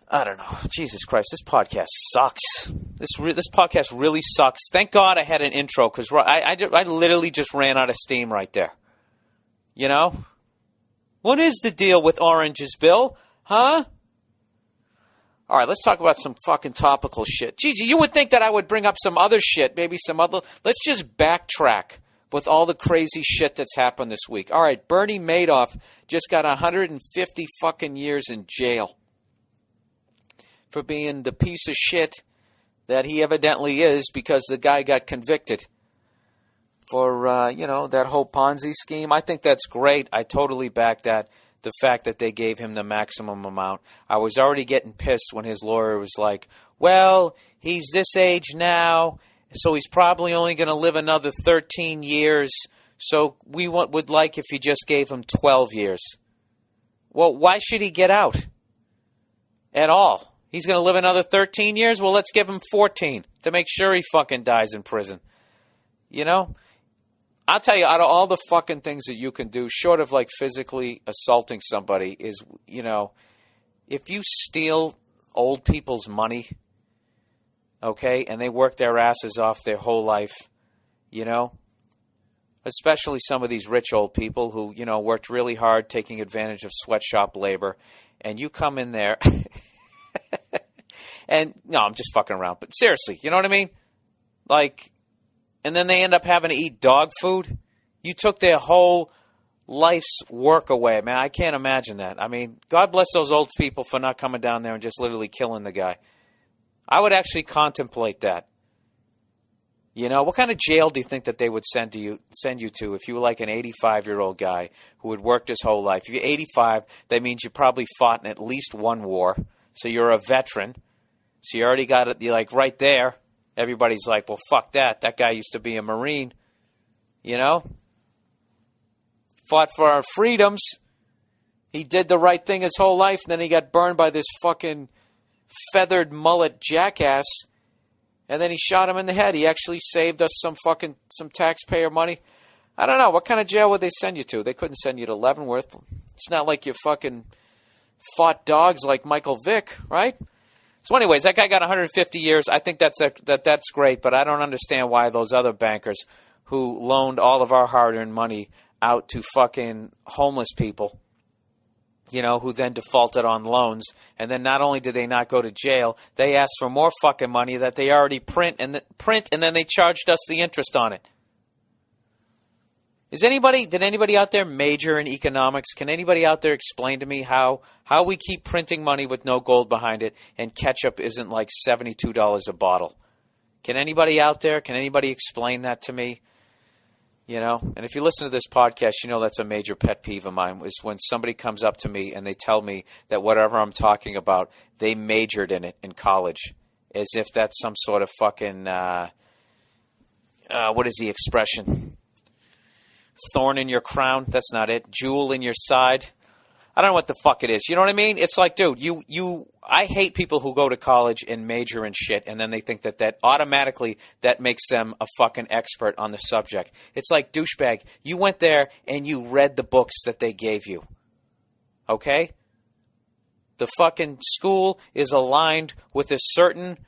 E: I don't know. Jesus Christ, this podcast sucks. This podcast really sucks. Thank God I had an intro, because I literally just ran out of steam right there. You know? What is the deal with oranges, Bill? Huh? All right, let's talk about some fucking topical shit. Jeez, you would think that I would bring up some other shit, maybe some other... Let's just backtrack with all the crazy shit that's happened this week. All right, Bernie Madoff just got 150 fucking years in jail for being the piece of shit that he evidently is, because the guy got convicted for, you know, that whole Ponzi scheme. I think that's great. I totally back that. The fact that they gave him the maximum amount. I was already getting pissed when his lawyer was like, well, he's this age now, so he's probably only going to live another 13 years, so we would like if you just gave him 12 years. Well, why should he get out at all? He's going to live another 13 years? Well, let's give him 14 to make sure he fucking dies in prison. You know? I'll tell you, out of all the fucking things that you can do, short of like physically assaulting somebody, is, you know, if you steal old people's money, okay, and they work their asses off their whole life, you know, especially some of these rich old people who, you know, worked really hard taking advantage of sweatshop labor, and you come in there, and, no, I'm just fucking around, but seriously, you know what I mean? Like... And then they end up having to eat dog food. You took their whole life's work away, man. I can't imagine that. I mean, God bless those old people for not coming down there and just literally killing the guy. I would actually contemplate that. You know, what kind of jail do you think that they would send you to if you were like an 85-year-old guy who had worked his whole life? If you're 85, that means you probably fought in at least one war. So you're a veteran. So you already got it, you're like right there. Everybody's like, well, fuck that. That guy used to be a Marine, you know? Fought for our freedoms. He did the right thing his whole life, and then he got burned by this fucking feathered mullet jackass, and then he shot him in the head. He actually saved us some taxpayer money. I don't know. What kind of jail would they send you to? They couldn't send you to Leavenworth. It's not like you fucking fought dogs like Michael Vick, right? So anyways, that guy got 150 years. I think that's great, but I don't understand why those other bankers who loaned all of our hard-earned money out to fucking homeless people, who then defaulted on loans, and then not only did they not go to jail, they asked for more fucking money that they already print, and then they charged us the interest on it. Did anybody out there major in economics? Can anybody out there explain to me how we keep printing money with no gold behind it and ketchup isn't like $72 a bottle? Can anybody out there, explain that to me? And if you listen to this podcast, that's a major pet peeve of mine, is when somebody comes up to me and they tell me that whatever I'm talking about, they majored in it in college, as if that's some sort of fucking, what is the expression? Thorn in your crown? That's not it. Jewel in your side? I don't know what the fuck it is. You know what I mean? It's like, dude, I hate people who go to college and major in shit, and then they think that automatically that makes them a fucking expert on the subject. It's like, douchebag, you went there and you read the books that they gave you. Okay? The fucking school is aligned with a certain,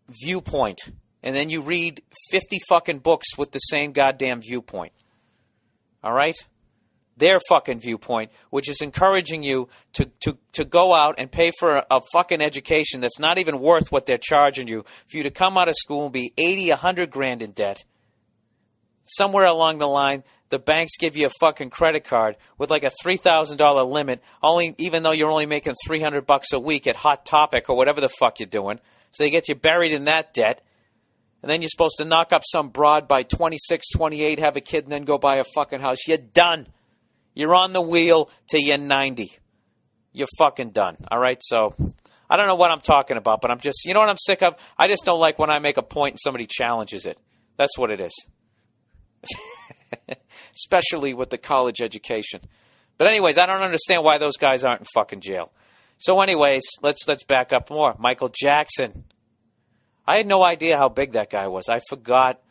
E: viewpoint. And then you read 50 fucking books with the same goddamn viewpoint. All right? Their fucking viewpoint, which is encouraging you to go out and pay for a fucking education that's not even worth what they're charging you, for you to come out of school and be 80, 100 grand in debt. Somewhere along the line, the banks give you a fucking credit card with like a $3,000 limit, even though you're only making $300 a week at Hot Topic or whatever the fuck you're doing. So they get you buried in that debt. And then you're supposed to knock up some broad by 26, 28, have a kid, and then go buy a fucking house. You're done. You're on the wheel till you're 90. You're fucking done. All right? So I don't know what I'm talking about, but I'm just, you know what I'm sick of? I just don't like when I make a point and somebody challenges it. That's what it is. Especially with the college education. But anyways, I don't understand why those guys aren't in fucking jail. So anyways, let's back up more. Michael Jackson. I had no idea how big that guy was. I forgot.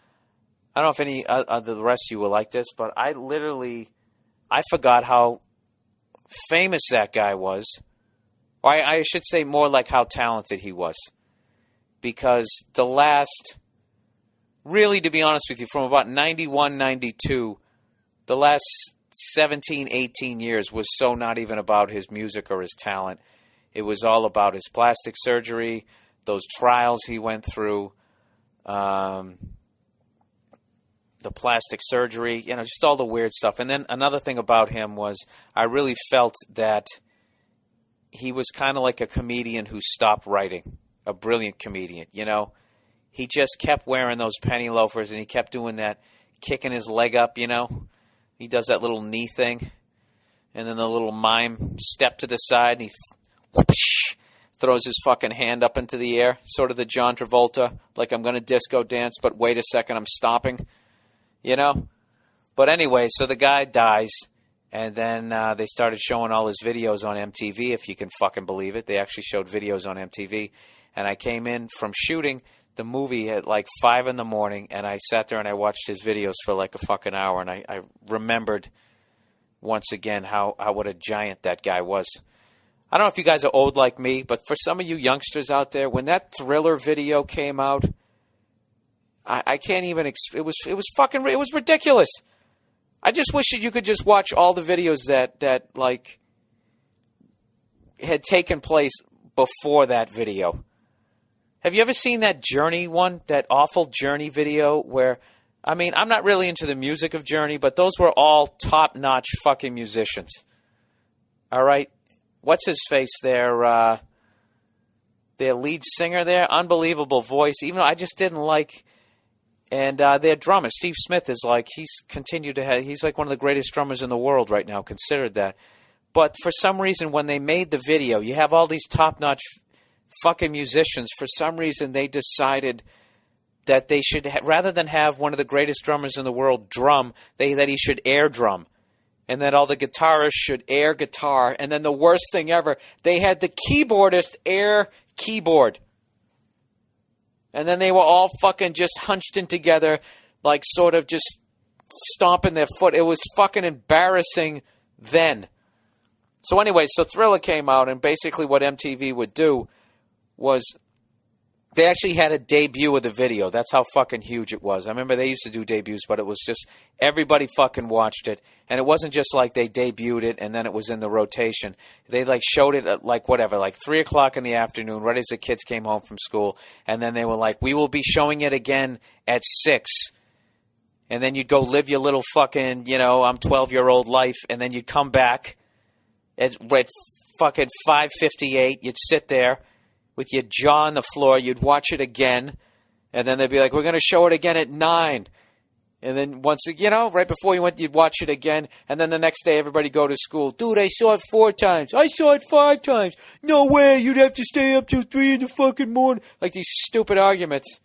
E: I don't know if any of the rest of you were like this, but I forgot how famous that guy was. Or I should say more like how talented he was. Because really to be honest with you, from about 91, 92, the last 17, 18 years was so not even about his music or his talent. It was all about his plastic surgery, those trials he went through, the plastic surgery, just all the weird stuff. And then another thing about him was I really felt that he was kind of like a comedian who stopped writing, a brilliant comedian, He just kept wearing those penny loafers and he kept doing that, kicking his leg up, He does that little knee thing and then the little mime step to the side and he throws his fucking hand up into the air, sort of the John Travolta, like I'm going to disco dance, but wait a second, I'm stopping, But anyway, so the guy dies, and then they started showing all his videos on MTV, if you can fucking believe it. They actually showed videos on MTV, and I came in from shooting the movie at like 5 in the morning, and I sat there and I watched his videos for like a fucking hour, and I remembered once again what a giant that guy was. I don't know if you guys are old like me, but for some of you youngsters out there, when that Thriller video came out, I can't even. It was ridiculous. I just wish that you could just watch all the videos that like had taken place before that video. Have you ever seen that Journey one? That awful Journey video where, I'm not really into the music of Journey, but those were all top-notch fucking musicians. All right. What's his face there? Their lead singer there, unbelievable voice. Even though I just didn't like, and their drummer Steve Smith is like he's like one of the greatest drummers in the world right now, considered that. But for some reason, when they made the video, you have all these top-notch fucking musicians. For some reason, they decided that they should, rather than have one of the greatest drummers in the world drum, that he should air drum. And that all the guitarists should air guitar. And then the worst thing ever, they had the keyboardist air keyboard. And then they were all fucking just hunched in together, like sort of just stomping their foot. It was fucking embarrassing then. So anyway, so Thriller came out, and basically what MTV would do was they actually had a debut of the video. That's how fucking huge it was. I remember they used to do debuts, but it was just everybody fucking watched it. And it wasn't just like they debuted it and then it was in the rotation. They like showed it at like 3 o'clock in the afternoon, right as the kids came home from school. And then they were like, we will be showing it again at 6. And then you'd go live your little fucking, I'm 12-year-old life. And then you'd come back at fucking 5:58. You'd sit there with your jaw on the floor. You'd watch it again. And then they'd be like, we're going to show it again at 9. And then once, right before you went, you'd watch it again. And then the next day, everybody go to school. Dude, I saw it 4 times. I saw it 5 times. No way. You'd have to stay up till 3 in the fucking morning. Like these stupid arguments.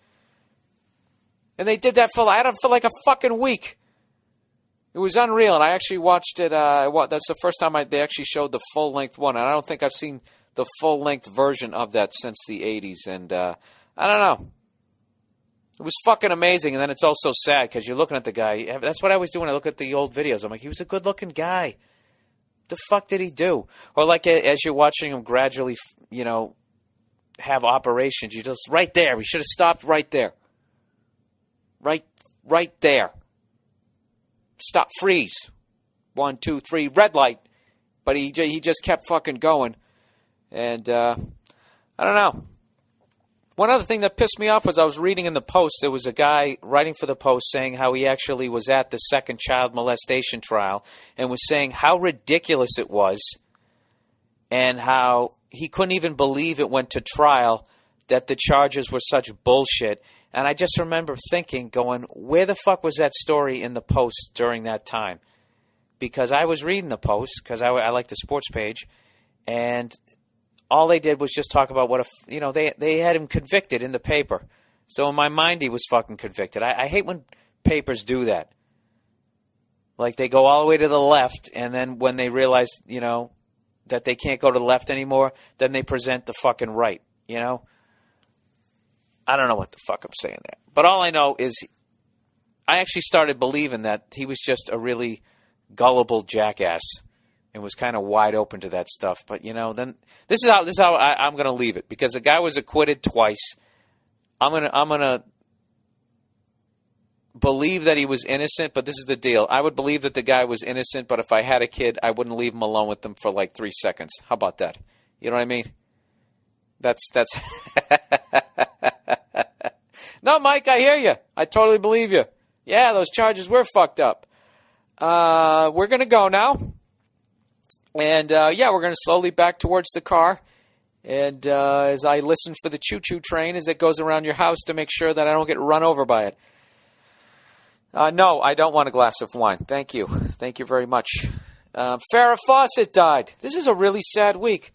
E: And they did that for like a fucking week. It was unreal. And I actually watched it. That's the first time they actually showed the full-length one. And I don't think I've seen the full-length version of that since the 80s. And I don't know. It was fucking amazing. And then it's also sad because you're looking at the guy. That's what I always do when I look at the old videos. I'm like, he was a good-looking guy. The fuck did he do? Or like as you're watching him gradually, have operations, you just, right there. He should have stopped right there. Right there. Stop, freeze. 1, 2, 3, red light. But he just kept fucking going. And I don't know. One other thing that pissed me off was I was reading in the Post, there was a guy writing for the Post saying how he actually was at the second child molestation trial and was saying how ridiculous it was and how he couldn't even believe it went to trial, that the charges were such bullshit. And I just remember thinking, going, where the fuck was that story in the Post during that time? Because I was reading the Post, because I like the sports page, and all they did was just talk about what they had him convicted in the paper. So in my mind, he was fucking convicted. I hate when papers do that. Like they go all the way to the left, and then when they realize, that they can't go to the left anymore, then they present the fucking right, I don't know what the fuck I'm saying there. But all I know is I actually started believing that he was just a really gullible jackass and was kind of wide open to that stuff. But, then this is how I'm going to leave it, because the guy was acquitted twice. I'm gonna believe that he was innocent, but this is the deal. I would believe that the guy was innocent, but if I had a kid, I wouldn't leave him alone with them for like 3 seconds. How about that? You know what I mean? That's No, Mike, I hear you. I totally believe you. Yeah, those charges were fucked up. We're going to go now. And, we're going to slowly back towards the car. And as I listen for the choo-choo train as it goes around your house to make sure that I don't get run over by it. No, I don't want a glass of wine. Thank you. Thank you very much. Farrah Fawcett died. This is a really sad week.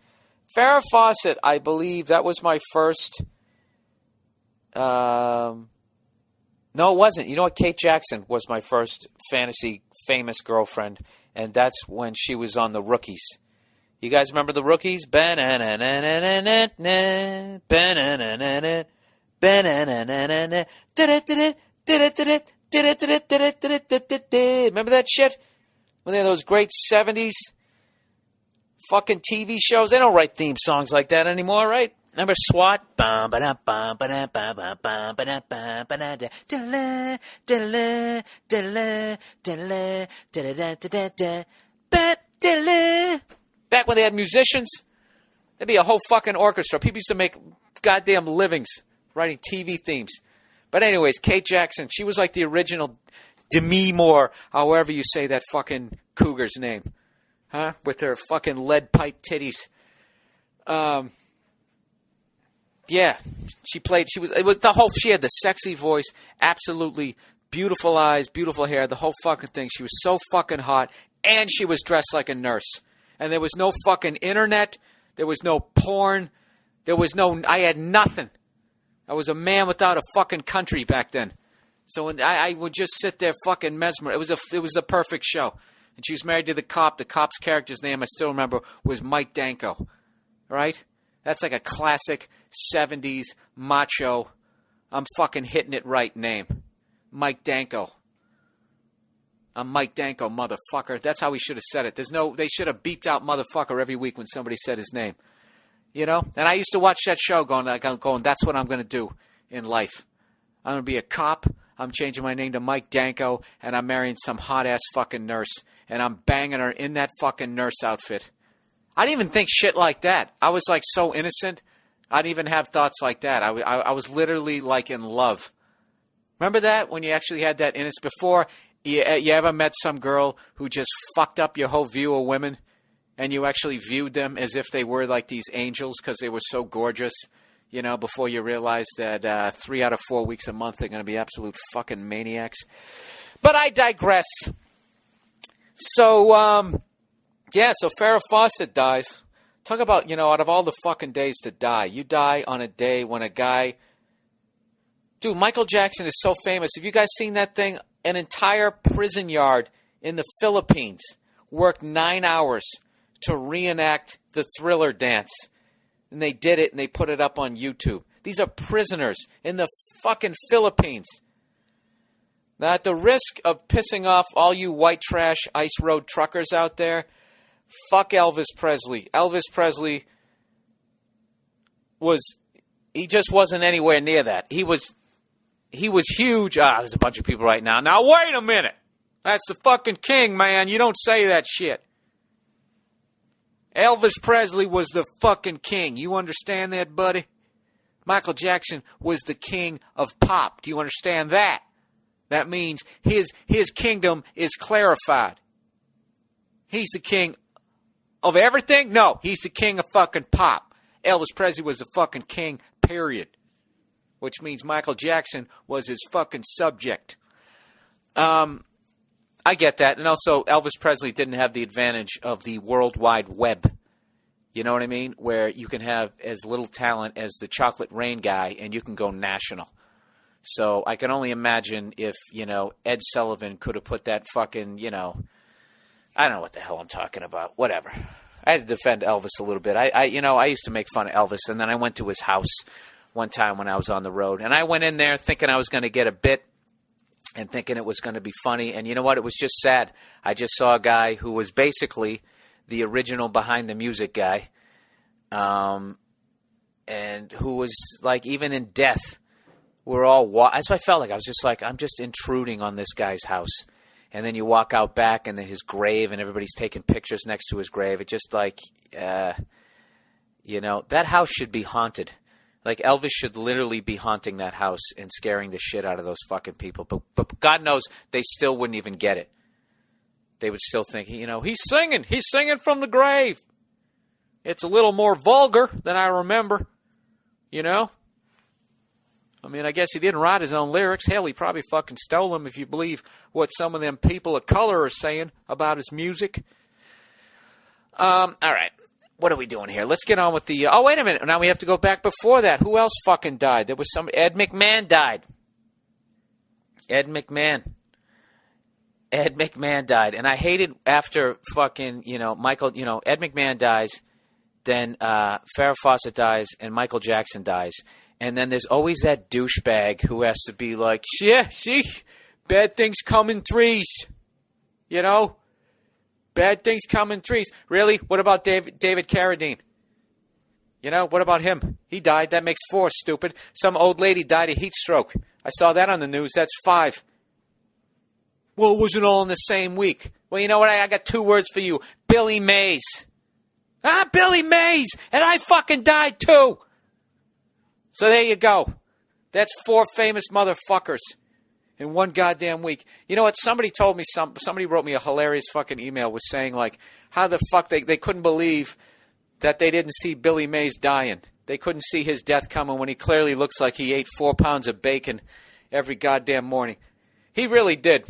E: Farrah Fawcett, I believe that was my first... No, it wasn't. You know what? Kate Jackson was my first fantasy famous girlfriend, and that's when she was on The Rookies. You guys remember The Rookies? Remember that shit? When they had those great 70s fucking TV shows? They don't write theme songs like that anymore, right? Remember SWAT? Back when they had musicians, there'd be a whole fucking orchestra. People used to make goddamn livings writing TV themes. But anyways, Kate Jackson, she was like the original Demi Moore, however you say that fucking cougar's name. Huh? With her fucking lead pipe titties. Yeah, she had the sexy voice, absolutely beautiful eyes, beautiful hair, the whole fucking thing. She was so fucking hot, and she was dressed like a nurse. And there was no fucking internet, there was no porn, I had nothing. I was a man without a fucking country back then. So I would just sit there fucking mesmerized. It was the perfect show. And she was married to the cop. The cop's character's name, I still remember, was Mike Danko. Right? That's like a classic 70s macho, I'm fucking hitting it right name. Mike Danko. I'm Mike Danko, motherfucker. That's how he should have said it. They should have beeped out motherfucker every week when somebody said his name. You know? And I used to watch that show going, that's what I'm going to do in life. I'm going to be a cop. I'm changing my name to Mike Danko, and I'm marrying some hot-ass fucking nurse, and I'm banging her in that fucking nurse outfit. I didn't even think shit like that. I was, like, so innocent. I didn't even have thoughts like that. I was literally, like, in love. Remember that? When you actually had that innocence before... You ever met some girl who just fucked up your whole view of women, and you actually viewed them as if they were like these angels because they were so gorgeous, you know, before you realized that 3 out of 4 weeks a month they're going to be absolute fucking maniacs? But I digress. So, so Farrah Fawcett dies. Talk about, you know, out of all the fucking days to die, you die on a day when a guy... Dude, Michael Jackson is so famous. Have you guys seen that thing? An entire prison yard in the Philippines worked 9 hours to reenact the Thriller dance. And they did it and they put it up on YouTube. These are prisoners in the fucking Philippines. Now, at the risk of pissing off all you white trash ice road truckers out there, fuck Elvis Presley. Elvis Presley he just wasn't anywhere near that. He was huge. There's a bunch of people right now. Now, wait a minute. That's the fucking king, man. You don't say that shit. Elvis Presley was the fucking king. You understand that, buddy? Michael Jackson was the king of pop. Do you understand that? That means his kingdom is clarified. He's the king of everything? No, he's the king of fucking pop. Elvis Presley was the fucking king, period. Which means Michael Jackson was his fucking subject. I get that. And also, Elvis Presley didn't have the advantage of the World Wide Web. You know what I mean? Where you can have as little talent as the Chocolate Rain guy, and you can go national. So I can only imagine if, you know, Ed Sullivan could have put that fucking, you know, I don't know what the hell I'm talking about. Whatever. I had to defend Elvis a little bit. I used to make fun of Elvis, and then I went to his house one time when I was on the road. And I went in there thinking I was going to get a bit and thinking it was going to be funny. And you know what? It was just sad. I just saw a guy who was basically the original Behind the Music guy, and who was, like, even in death, we're all that's what I felt like. I was just like, I'm just intruding on this guy's house. And then you walk out back and then his grave and everybody's taking pictures next to his grave. It just like, you know, that house should be haunted. Like, Elvis should literally be haunting that house and scaring the shit out of those fucking people. But God knows they still wouldn't even get it. They would still think, you know, he's singing from the grave. It's a little more vulgar than I remember, you know? I mean, I guess he didn't write his own lyrics. Hell, he probably fucking stole them if you believe what some of them people of color are saying about his music. All right. What are we doing here? Let's get on with the... oh, wait a minute. Now we have to go back before that. Who else fucking died? There was Ed McMahon died. Ed McMahon died. And I hated after fucking, you know, Michael... You know, Ed McMahon dies, then Farrah Fawcett dies, and Michael Jackson dies. And then there's always that douchebag who has to be like, yeah, see, bad things come in threes. You know? Bad things come in threes. Really? What about David Carradine? You know, what about him? He died. That makes 4, stupid. Some old lady died of heat stroke. I saw that on the news. That's 5. Well, it wasn't all in the same week. Well, you know what? I got 2 words for you. Billy Mays. Billy Mays! And I fucking died too! So there you go. That's 4 famous motherfuckers in one goddamn week. You know what? Somebody told me somebody wrote me a hilarious fucking email was saying, like, how the fuck they couldn't believe that they didn't see Billy Mays dying. They couldn't see his death coming when he clearly looks like he ate 4 pounds of bacon every goddamn morning. He really did.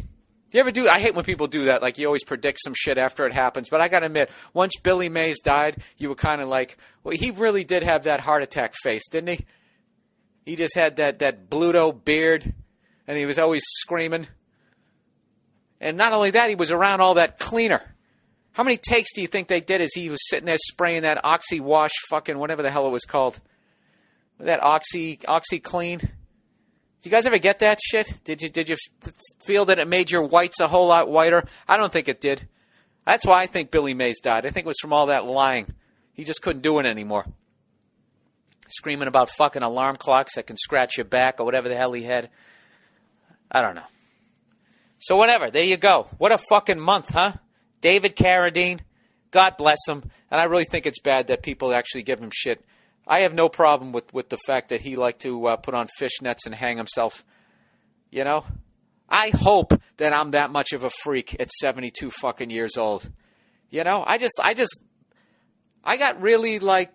E: You ever do? I hate when people do that. Like, you always predict some shit after it happens. But I got to admit, once Billy Mays died, you were kind of like, well, he really did have that heart attack face, didn't he? He just had that Bluto beard, and he was always screaming. And not only that, he was around all that cleaner. How many takes do you think they did as he was sitting there spraying that Oxy Wash fucking whatever the hell it was called? That Oxy Clean? Do you guys ever get that shit? Did you feel that it made your whites a whole lot whiter? I don't think it did. That's why I think Billy Mays died. I think it was from all that lying. He just couldn't do it anymore. Screaming about fucking alarm clocks that can scratch your back or whatever the hell he had. I don't know. So whatever, there you go. What a fucking month, huh? David Carradine, God bless him. And I really think it's bad that people actually give him shit. I have no problem with the fact that he liked to put on fishnets and hang himself. You know? I hope that I'm that much of a freak at 72 fucking years old. You know? I got really I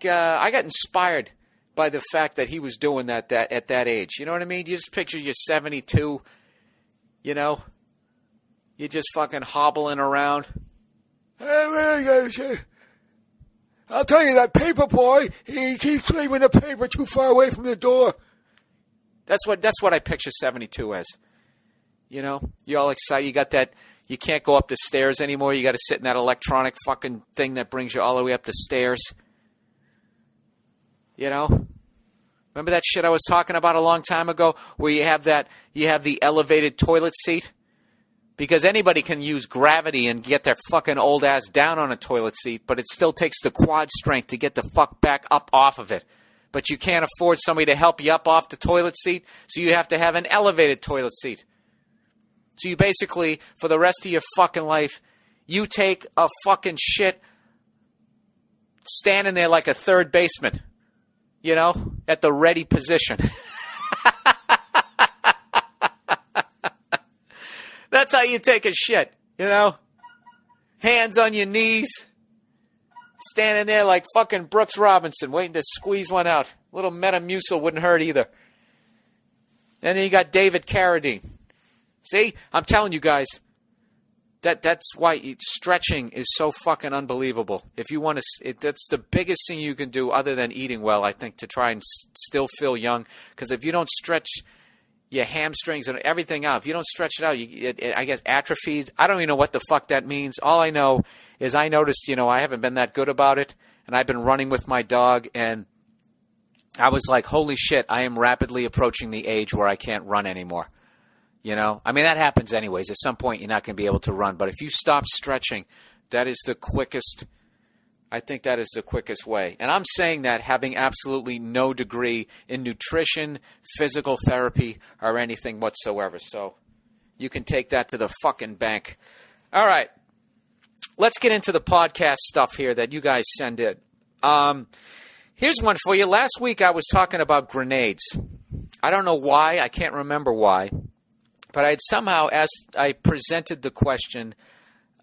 E: got inspired by the fact that he was doing that at that age. You know what I mean? You just picture you're 72, you know? You're just fucking hobbling around. I'll tell you, that paper boy, he keeps leaving the paper too far away from the door. That's what I picture 72 as. You know? You're all excited. You got that, you can't go up the stairs anymore. You got to sit in that electronic fucking thing that brings you all the way up the stairs. You know? Remember that shit I was talking about a long time ago where you have the elevated toilet seat? Because anybody can use gravity and get their fucking old ass down on a toilet seat, but it still takes the quad strength to get the fuck back up off of it. But you can't afford somebody to help you up off the toilet seat, so you have to have an elevated toilet seat. So you basically, for the rest of your fucking life, you take a fucking shit standing there like a third baseman, you know, at the ready position. That's how you take a shit, you know? Hands on your knees. Standing there like fucking Brooks Robinson, waiting to squeeze one out. A little Metamucil wouldn't hurt either. And then you got David Carradine. See? I'm telling you guys, that's why stretching is so fucking unbelievable. If you want to, that's the biggest thing you can do other than eating well, I think, to try and still feel young. Because if you don't stretch your hamstrings and everything out, if you don't stretch it out, I guess atrophies. I don't even know what the fuck that means. All I know is I noticed, you know, I haven't been that good about it, and I've been running with my dog, and I was like, holy shit, I am rapidly approaching the age where I can't run anymore. You know? I mean, that happens anyways. At some point, you're not going to be able to run. But if you stop stretching, that is the quickest, I think that is the quickest way. And I'm saying that having absolutely no degree in nutrition, physical therapy, or anything whatsoever. So you can take that to the fucking bank. All right. Let's get into the podcast stuff here that you guys send in. Here's one for you. Last week I was talking about grenades. I don't know why. I can't remember why. But I had somehow I presented the question,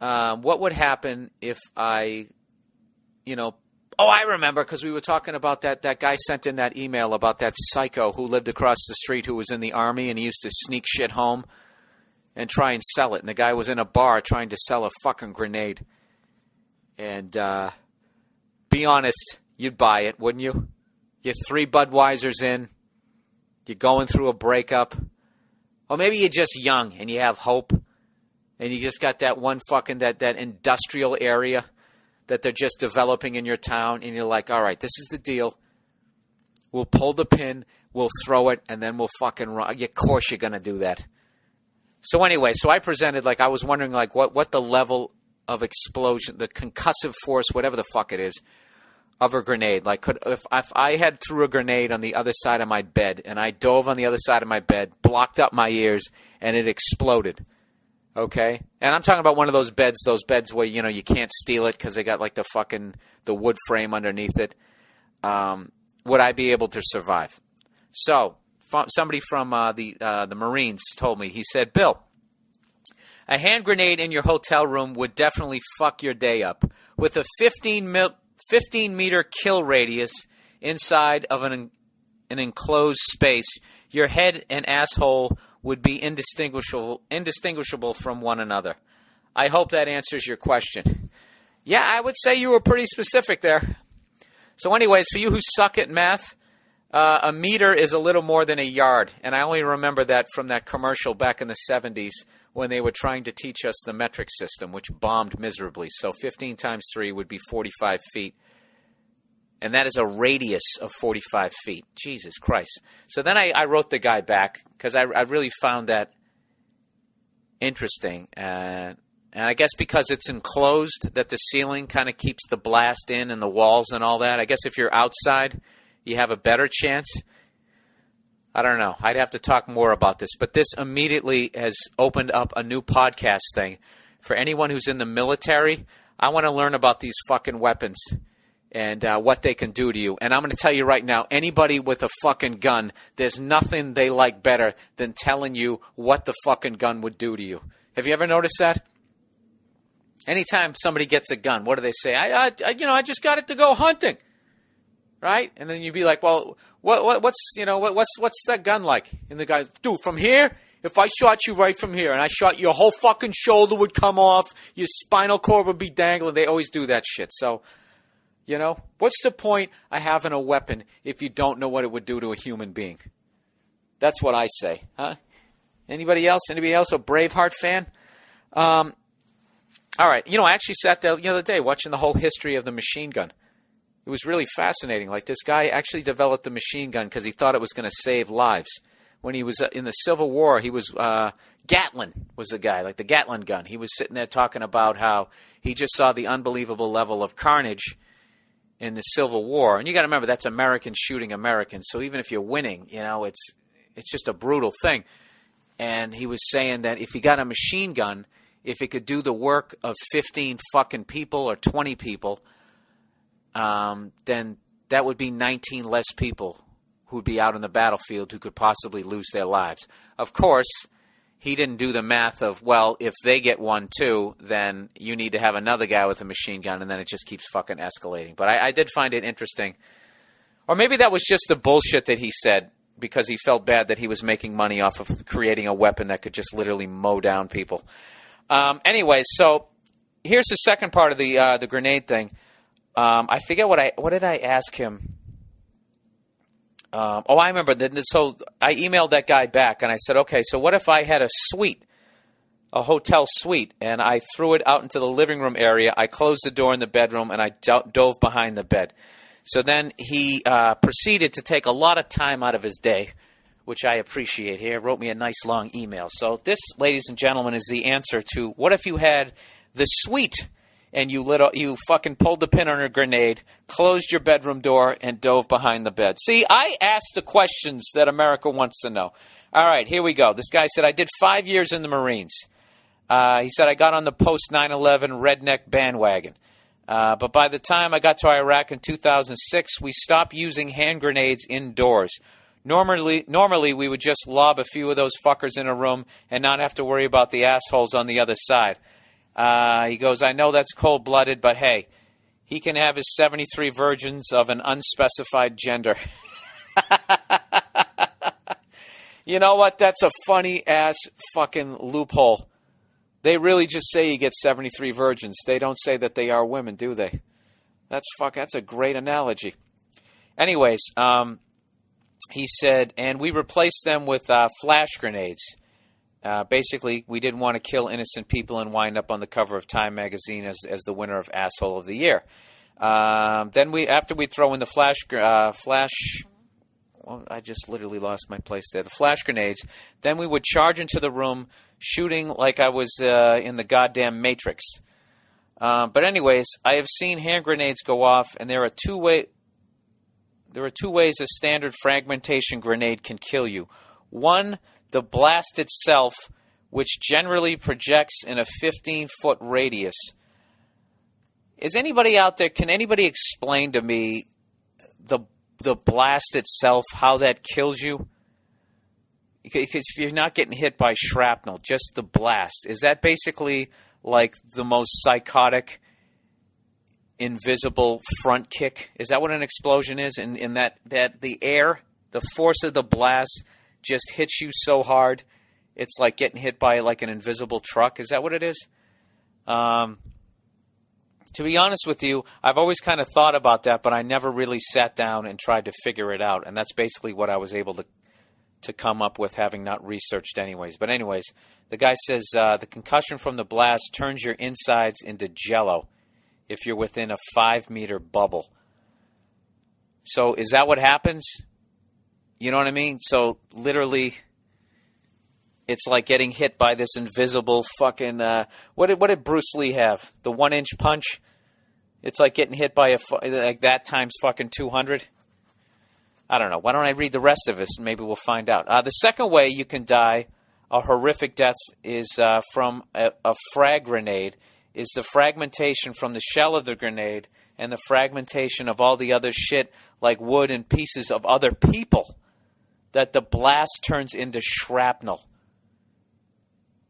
E: what would happen if I, you know, oh, I remember, because we were talking about that guy sent in that email about that psycho who lived across the street who was in the Army and he used to sneak shit home and try and sell it. And the guy was in a bar trying to sell a fucking grenade. And be honest, you'd buy it, wouldn't you? You're 3 Budweisers in. You're going through a breakup. Or maybe you're just young and you have hope. And you just got that one fucking, that industrial area that they're just developing in your town. And you're like, all right, this is the deal. We'll pull the pin, we'll throw it, and then we'll fucking run. Of course you're going to do that. So anyway, so I presented, like, I was wondering, like, what the level of explosion, the concussive force, whatever the fuck it is, of a grenade. Like, if I had threw a grenade on the other side of my bed, and I dove on the other side of my bed, blocked up my ears, and it exploded. Okay? And I'm talking about one of those beds where, you know, you can't steal it because they got, like, the wood frame underneath it. Would I be able to survive? So, somebody from the Marines told me, he said, Bill, a hand grenade in your hotel room would definitely fuck your day up. With a 15-meter kill radius inside of an enclosed space, your head and asshole would be indistinguishable from one another. I hope that answers your question. Yeah, I would say you were pretty specific there. So anyways, for you who suck at math, a meter is a little more than a yard. And I only remember that from that commercial back in the 70s when they were trying to teach us the metric system, which bombed miserably. So 15 times 3 would be 45 feet. And that is a radius of 45 feet. Jesus Christ. So then I wrote the guy back because I really found that interesting. And I guess because it's enclosed, that the ceiling kind of keeps the blast in and the walls and all that. I guess if you're outside, you have a better chance. I don't know. I'd have to talk more about this. But this immediately has opened up a new podcast thing. For anyone who's in the military, I want to learn about these fucking weapons and what they can do to you. And I'm going to tell you right now, anybody with a fucking gun, there's nothing they like better than telling you what the fucking gun would do to you. Have you ever noticed that? Anytime somebody gets a gun, what do they say? I just got it to go hunting. Right? And then you'd be like, well, what's that gun like? And the guy, dude, from here, if I shot you right from here and I shot your whole fucking shoulder would come off, your spinal cord would be dangling. They always do that shit. So, what's the point of having a weapon if you don't know what it would do to a human being? That's what I say. Huh? Anybody else? Anybody else a Braveheart fan? All right. I actually sat there the other day watching the whole history of the machine gun. It was really fascinating. Like, this guy actually developed the machine gun because he thought it was going to save lives. When he was in the Civil War, he was Gatlin was the guy, like the Gatlin gun. He was sitting there talking about how he just saw the unbelievable level of carnage in the Civil War. And you got to remember, that's Americans shooting Americans. So even if you're winning, it's just a brutal thing. And he was saying that if he got a machine gun, if it could do the work of 15 fucking people or 20 people, then that would be 19 less people who would be out on the battlefield who could possibly lose their lives. Of course, he didn't do the math of, well, if they get one too, then you need to have another guy with a machine gun, and then it just keeps fucking escalating. But I did find it interesting. Or maybe that was just the bullshit that he said because he felt bad that he was making money off of creating a weapon that could just literally mow down people. Anyway, so here's the second part of the grenade thing. I forget what did I ask him? I remember. So I emailed that guy back, and I said, okay, so what if I had a hotel suite, and I threw it out into the living room area, I closed the door in the bedroom, and I dove behind the bed. So then he proceeded to take a lot of time out of his day, which I appreciate here, wrote me a nice long email. So this, ladies and gentlemen, is the answer to what if you had the suite and you fucking pulled the pin on a grenade, closed your bedroom door, and dove behind the bed. See, I asked the questions that America wants to know. All right, here we go. This guy said, I did 5 years in the Marines. He said, I got on the post-9/11 redneck bandwagon. But by the time I got to Iraq in 2006, we stopped using hand grenades indoors. Normally, we would just lob a few of those fuckers in a room and not have to worry about the assholes on the other side. He goes, I know that's cold-blooded, but hey, he can have his 73 virgins of an unspecified gender. You know what? That's a funny-ass fucking loophole. They really just say you get 73 virgins. They don't say that they are women, do they? That's a great analogy. Anyways, he said, and we replaced them with flash grenades. Basically, we didn't want to kill innocent people and wind up on the cover of Time magazine as the winner of Asshole of the Year. Then after we throw in the flash, well, I just literally lost my place there. The flash grenades. Then we would charge into the room, shooting like I was in the goddamn Matrix. But anyways, I have seen hand grenades go off, and there are two ways a standard fragmentation grenade can kill you. One, the blast itself, which generally projects in a 15-foot radius. Is anybody out there, can anybody explain to me the blast itself, how that kills you? Because if you're not getting hit by shrapnel, just the blast. Is that basically like the most psychotic, invisible front kick? Is that what an explosion is? In that the air, the force of the blast just hits you so hard, it's like getting hit by like an invisible truck. Is that what it is? To be honest with you, I've always kind of thought about that, but I never really sat down and tried to figure it out. And that's basically what I was able to come up with, having not researched anyways. But anyways, the guy says the concussion from the blast turns your insides into jello if you're within a 5-meter bubble. So is that what happens? You know what I mean? So literally, it's like getting hit by this invisible fucking. What did Bruce Lee have? The 1-inch punch. It's like getting hit by like that times fucking 200. I don't know. Why don't I read the rest of it? Maybe we'll find out. The second way you can die a horrific death is from a frag grenade. Is the fragmentation from the shell of the grenade and the fragmentation of all the other shit like wood and pieces of other people that the blast turns into shrapnel.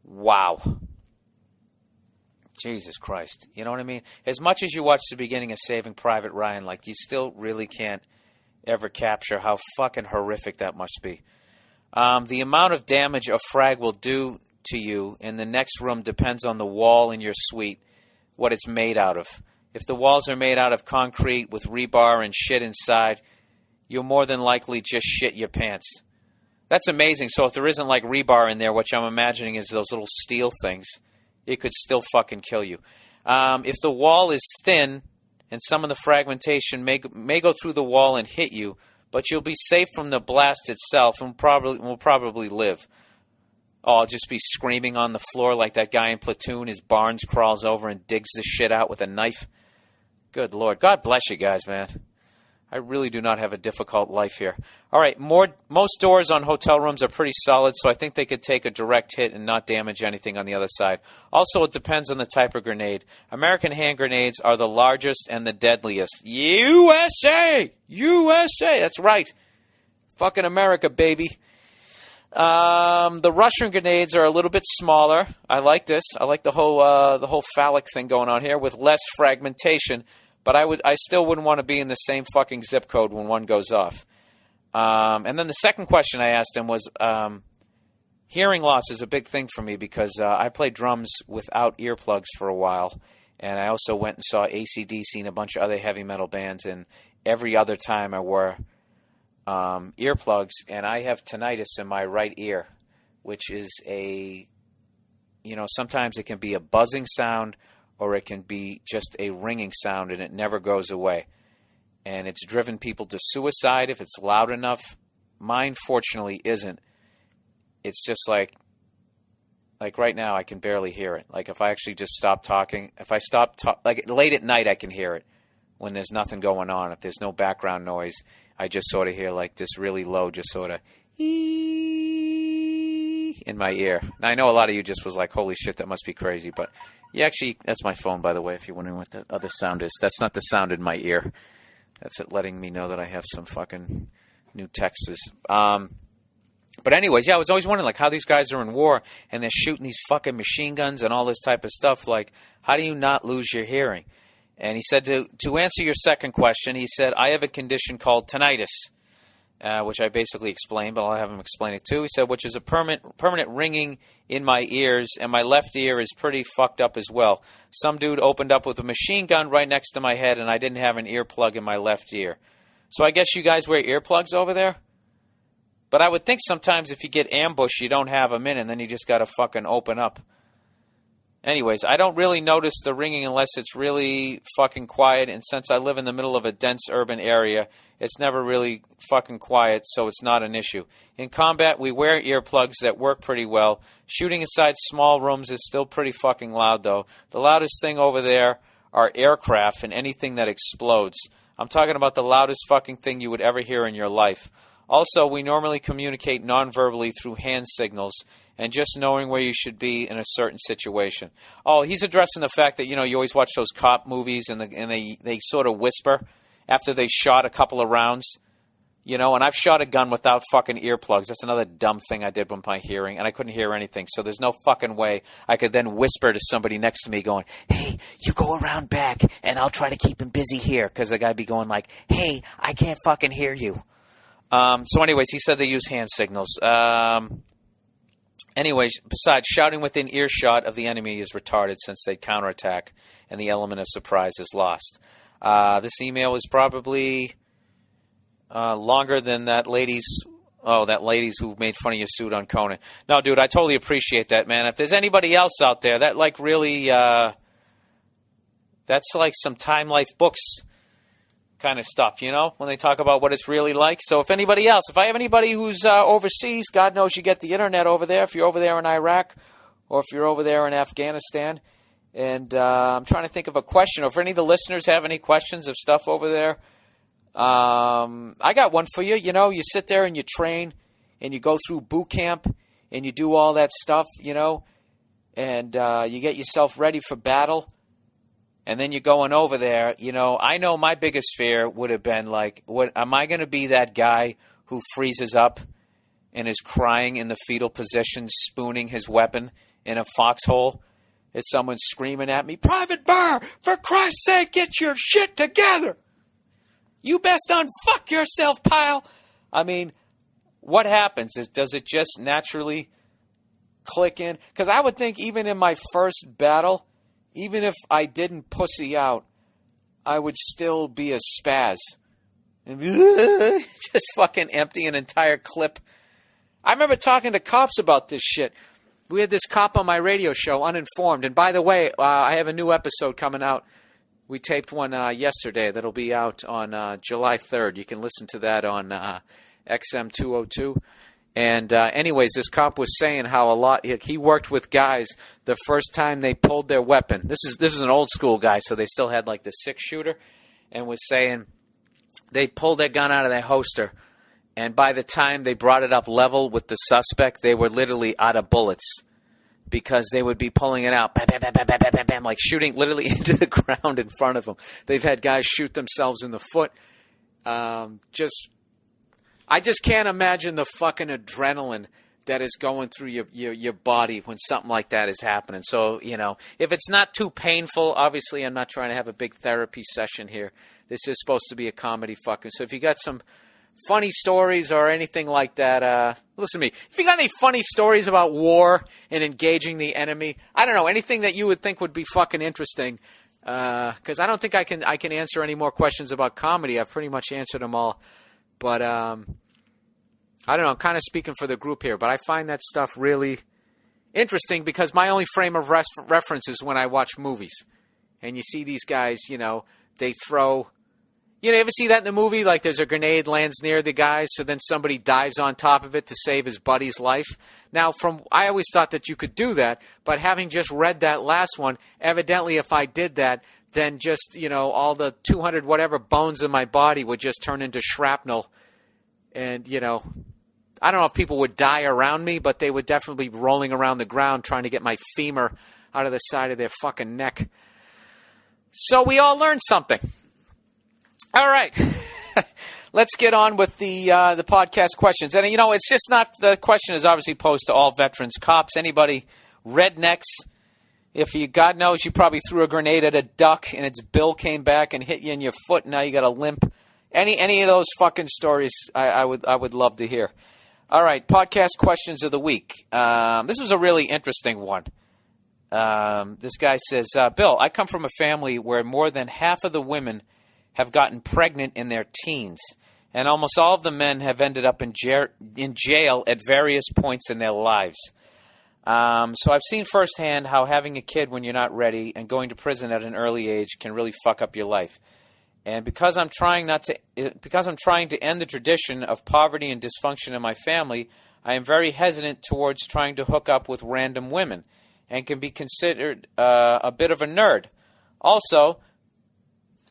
E: Wow. Jesus Christ. You know what I mean? As much as you watch the beginning of Saving Private Ryan, like, you still really can't ever capture how fucking horrific that must be. The amount of damage a frag will do to you in the next room depends on the wall in your suite, what it's made out of. If the walls are made out of concrete with rebar and shit inside, you'll more than likely just shit your pants. That's amazing. So if there isn't like rebar in there, which I'm imagining is those little steel things, it could still fucking kill you. If the wall is thin and some of the fragmentation may go through the wall and hit you, but you'll be safe from the blast itself and will probably live. Oh, I'll just be screaming on the floor like that guy in Platoon. His Barnes crawls over and digs the shit out with a knife. Good Lord. God bless you guys, man. I really do not have a difficult life here. All right, most doors on hotel rooms are pretty solid, so I think they could take a direct hit and not damage anything on the other side. Also, it depends on the type of grenade. American hand grenades are the largest and the deadliest. USA! USA! That's right. Fucking America, baby. The Russian grenades are a little bit smaller. I like this. I like the whole phallic thing going on here with less fragmentation. But I still wouldn't want to be in the same fucking zip code when one goes off. And then the second question I asked him was, hearing loss is a big thing for me because I played drums without earplugs for a while. And I also went and saw AC/DC and a bunch of other heavy metal bands. And every other time I wore earplugs. And I have tinnitus in my right ear, which is sometimes it can be a buzzing sound or it can be just a ringing sound, and it never goes away. And it's driven people to suicide if it's loud enough. Mine, fortunately, isn't. It's just like right now, I can barely hear it. Like if I actually just stop talking, like late at night, I can hear it when there's nothing going on. If there's no background noise, I just sort of hear like this really low, just sort of in my ear. Now, I know a lot of you just was like, holy shit, that must be crazy, but yeah, actually, that's my phone, by the way, if you're wondering what that other sound is. That's not the sound in my ear. That's it letting me know that I have some fucking new texts. But anyways, yeah, I was always wondering, like, how these guys are in war and they're shooting these fucking machine guns and all this type of stuff. Like, how do you not lose your hearing? And he said, to answer your second question, he said, I have a condition called tinnitus, which I basically explained, but I'll have him explain it too. He said, which is a permanent ringing in my ears, and my left ear is pretty fucked up as well. Some dude opened up with a machine gun right next to my head, and I didn't have an earplug in my left ear. So I guess you guys wear earplugs over there? But I would think sometimes if you get ambushed, you don't have them in, and then you just got to fucking open up. Anyways, I don't really notice the ringing unless it's really fucking quiet, and since I live in the middle of a dense urban area, it's never really fucking quiet, so it's not an issue. In combat, we wear earplugs that work pretty well. Shooting inside small rooms is still pretty fucking loud, though. The loudest thing over there are aircraft and anything that explodes. I'm talking about the loudest fucking thing you would ever hear in your life. Also, we normally communicate non-verbally through hand signals and just knowing where you should be in a certain situation. Oh, he's addressing the fact that, you always watch those cop movies and they sort of whisper after they shot a couple of rounds. And I've shot a gun without fucking earplugs. That's another dumb thing I did with my hearing, and I couldn't hear anything. So there's no fucking way I could then whisper to somebody next to me going, hey, you go around back, and I'll try to keep him busy here, because the guy'd be going like, hey, I can't fucking hear you. So anyways, he said they use hand signals. Anyways, besides, shouting within earshot of the enemy is retarded since they counterattack, and the element of surprise is lost. This email is probably longer than that lady's who made fun of your suit on Conan. No, dude, I totally appreciate that, man. If there's anybody else out there that really, that's like some Time Life books kind of stuff, when they talk about what it's really like. So if I have anybody who's overseas, God knows you get the internet over there if you're over there in Iraq or if you're over there in Afghanistan. And I'm trying to think of a question, or if any of the listeners have any questions of stuff over there. I got one for you. You sit there and you train and you go through boot camp and you do all that stuff, and you get yourself ready for battle. And then you're going over there, I know my biggest fear would have been like, am I going to be that guy who freezes up and is crying in the fetal position, spooning his weapon in a foxhole as someone's screaming at me, Private Burr, for Christ's sake, get your shit together. You best unfuck yourself, pal. I mean, what happens? Does it just naturally click in? Because I would think even in my first battle, even if I didn't pussy out, I would still be a spaz. And just fucking empty an entire clip. I remember talking to cops about this shit. We had this cop on my radio show, Uninformed. And by the way, I have a new episode coming out. We taped one yesterday that'll be out on July 3rd. You can listen to that on XM202. And anyways, this cop was saying how a lot he worked with guys the first time they pulled their weapon. This is an old school guy, so they still had like the 6-shooter, and was saying they pulled their gun out of their holster, and by the time they brought it up level with the suspect, they were literally out of bullets because they would be pulling it out, bam, bam, bam, bam, bam, bam, bam, like shooting literally into the ground in front of them. They've had guys shoot themselves in the foot. I just can't imagine the fucking adrenaline that is going through your body when something like that is happening. So, if it's not too painful, obviously I'm not trying to have a big therapy session here. This is supposed to be a comedy fucking. So if you got some funny stories or anything like that, listen to me. If you got any funny stories about war and engaging the enemy, I don't know, anything that you would think would be fucking interesting, because I don't think I can answer any more questions about comedy. I've pretty much answered them all. But, I don't know, I'm kind of speaking for the group here, but I find that stuff really interesting because my only frame of reference is when I watch movies. And you see these guys, they throw... You ever see that in the movie? Like there's a grenade lands near the guy, so then somebody dives on top of it to save his buddy's life. Now, I always thought that you could do that, but having just read that last one, evidently if I did that, then just, all the 200 whatever bones in my body would just turn into shrapnel. And, I don't know if people would die around me, but they would definitely be rolling around the ground trying to get my femur out of the side of their fucking neck. So we all learned something. All right. Let's get on with the podcast questions. And, it's just not, the question is obviously posed to all veterans, cops, anybody, rednecks. If you, God knows, you probably threw a grenade at a duck and its bill came back and hit you in your foot and now you got a limp. Any of those fucking stories I would love to hear. All right, podcast questions of the week. This was a really interesting one. This guy says, Bill, I come from a family where more than half of the women have gotten pregnant in their teens, and almost all of the men have ended up in jail at various points in their lives. So I've seen firsthand how having a kid when you're not ready and going to prison at an early age can really fuck up your life. And because I'm trying to end the tradition of poverty and dysfunction in my family, I am very hesitant towards trying to hook up with random women and can be considered a bit of a nerd. Also,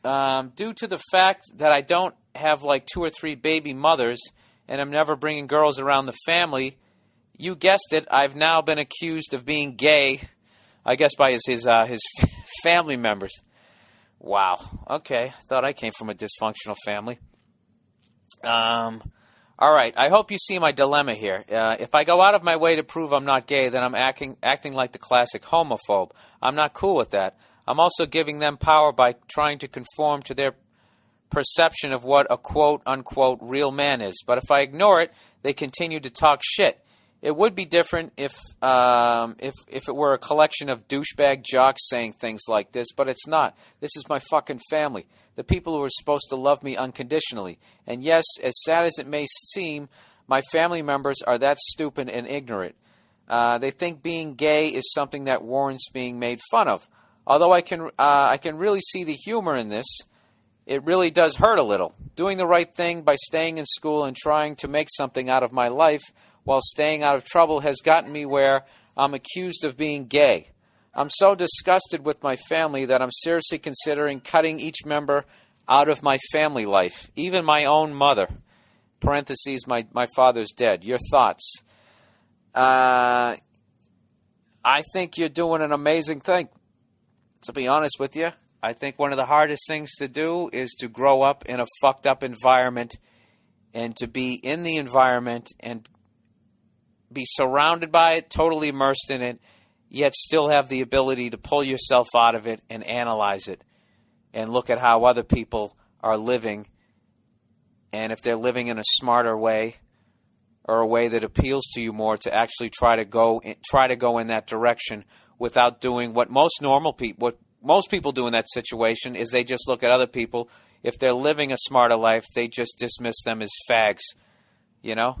E: due to the fact that I don't have like 2 or 3 baby mothers and I'm never bringing girls around the family, you guessed it, I've now been accused of being gay, I guess by his family members. Wow. Okay. Thought I came from a dysfunctional family. All right. I hope you see my dilemma here. If I go out of my way to prove I'm not gay, then I'm acting like the classic homophobe. I'm not cool with that. I'm also giving them power by trying to conform to their perception of what a quote-unquote real man is. But if I ignore it, they continue to talk shit. It would be different if it were a collection of douchebag jocks saying things like this, but it's not. This is my fucking family, the people who are supposed to love me unconditionally. And yes, as sad as it may seem, my family members are that stupid and ignorant. They think being gay is something that warrants being made fun of. Although I can really see the humor in this, it really does hurt a little. Doing the right thing by staying in school and trying to make something out of my life while staying out of trouble has gotten me where I'm accused of being gay. I'm so disgusted with my family that I'm seriously considering cutting each member out of my family life, even my own mother. Parentheses, my father's dead. Your thoughts? I think you're doing an amazing thing. To be honest with you, I think one of the hardest things to do is to grow up in a fucked up environment and to be in the environment and be surrounded by it, totally immersed in it, yet still have the ability to pull yourself out of it and analyze it and look at how other people are living, and if they're living in a smarter way or a way that appeals to you more, to actually try to go in that direction without doing what most people do in that situation is they just look at other people. If they're living a smarter life, they just dismiss them as fags, you know?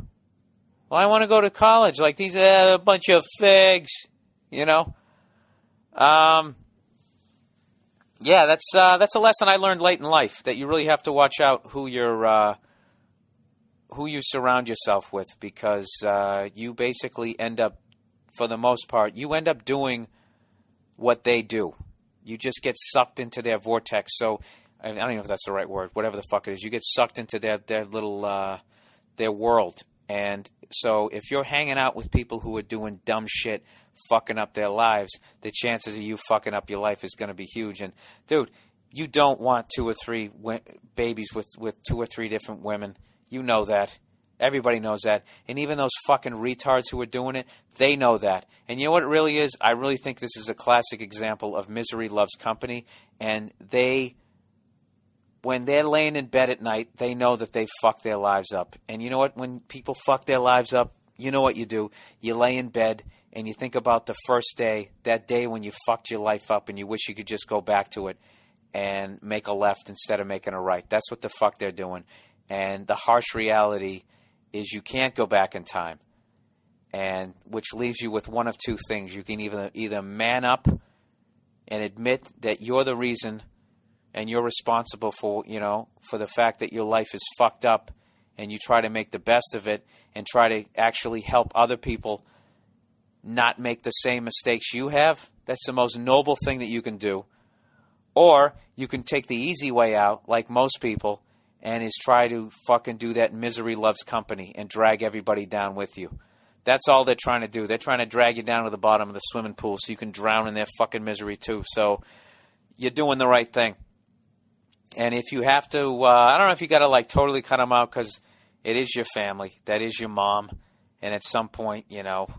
E: Well, I want to go to college. Like, these are a bunch of fags, you know? Yeah, that's a lesson I learned late in life, that you really have to watch out who you surround yourself with, because you basically end up, for the most part, you end up doing what they do. You just get sucked into their vortex. So I don't even know if that's the right word, whatever the fuck it is. You get sucked into their little their world. And so if you're hanging out with people who are doing dumb shit, fucking up their lives, the chances of you fucking up your life is going to be huge. And, dude, you don't want 2 or 3 babies with 2 or 3 different women. You know that. Everybody knows that. And even those fucking retards who are doing it, they know that. And you know what it really is? I really think this is a classic example of misery loves company. And when they're laying in bed at night, they know that they fucked their lives up. And you know what? When people fuck their lives up, you know what you do. You lay in bed and you think about the first day, that day when you fucked your life up and you wish you could just go back to it and make a left instead of making a right. That's what the fuck they're doing. And the harsh reality is you can't go back in time, and which leaves you with one of 2 things. You can either man up and admit that you're the reason and you're responsible for the fact that your life is fucked up, and you try to make the best of it and try to actually help other people not make the same mistakes you have. That's the most noble thing that you can do. Or you can take the easy way out, like most people, and is try to fucking do that misery loves company and drag everybody down with you. That's all they're trying to do. They're trying to drag you down to the bottom of the swimming pool so you can drown in their fucking misery too. So you're doing the right thing. And if you have to, I don't know if you got to like totally cut them out, because it is your family. That is your mom. And at some point, they're not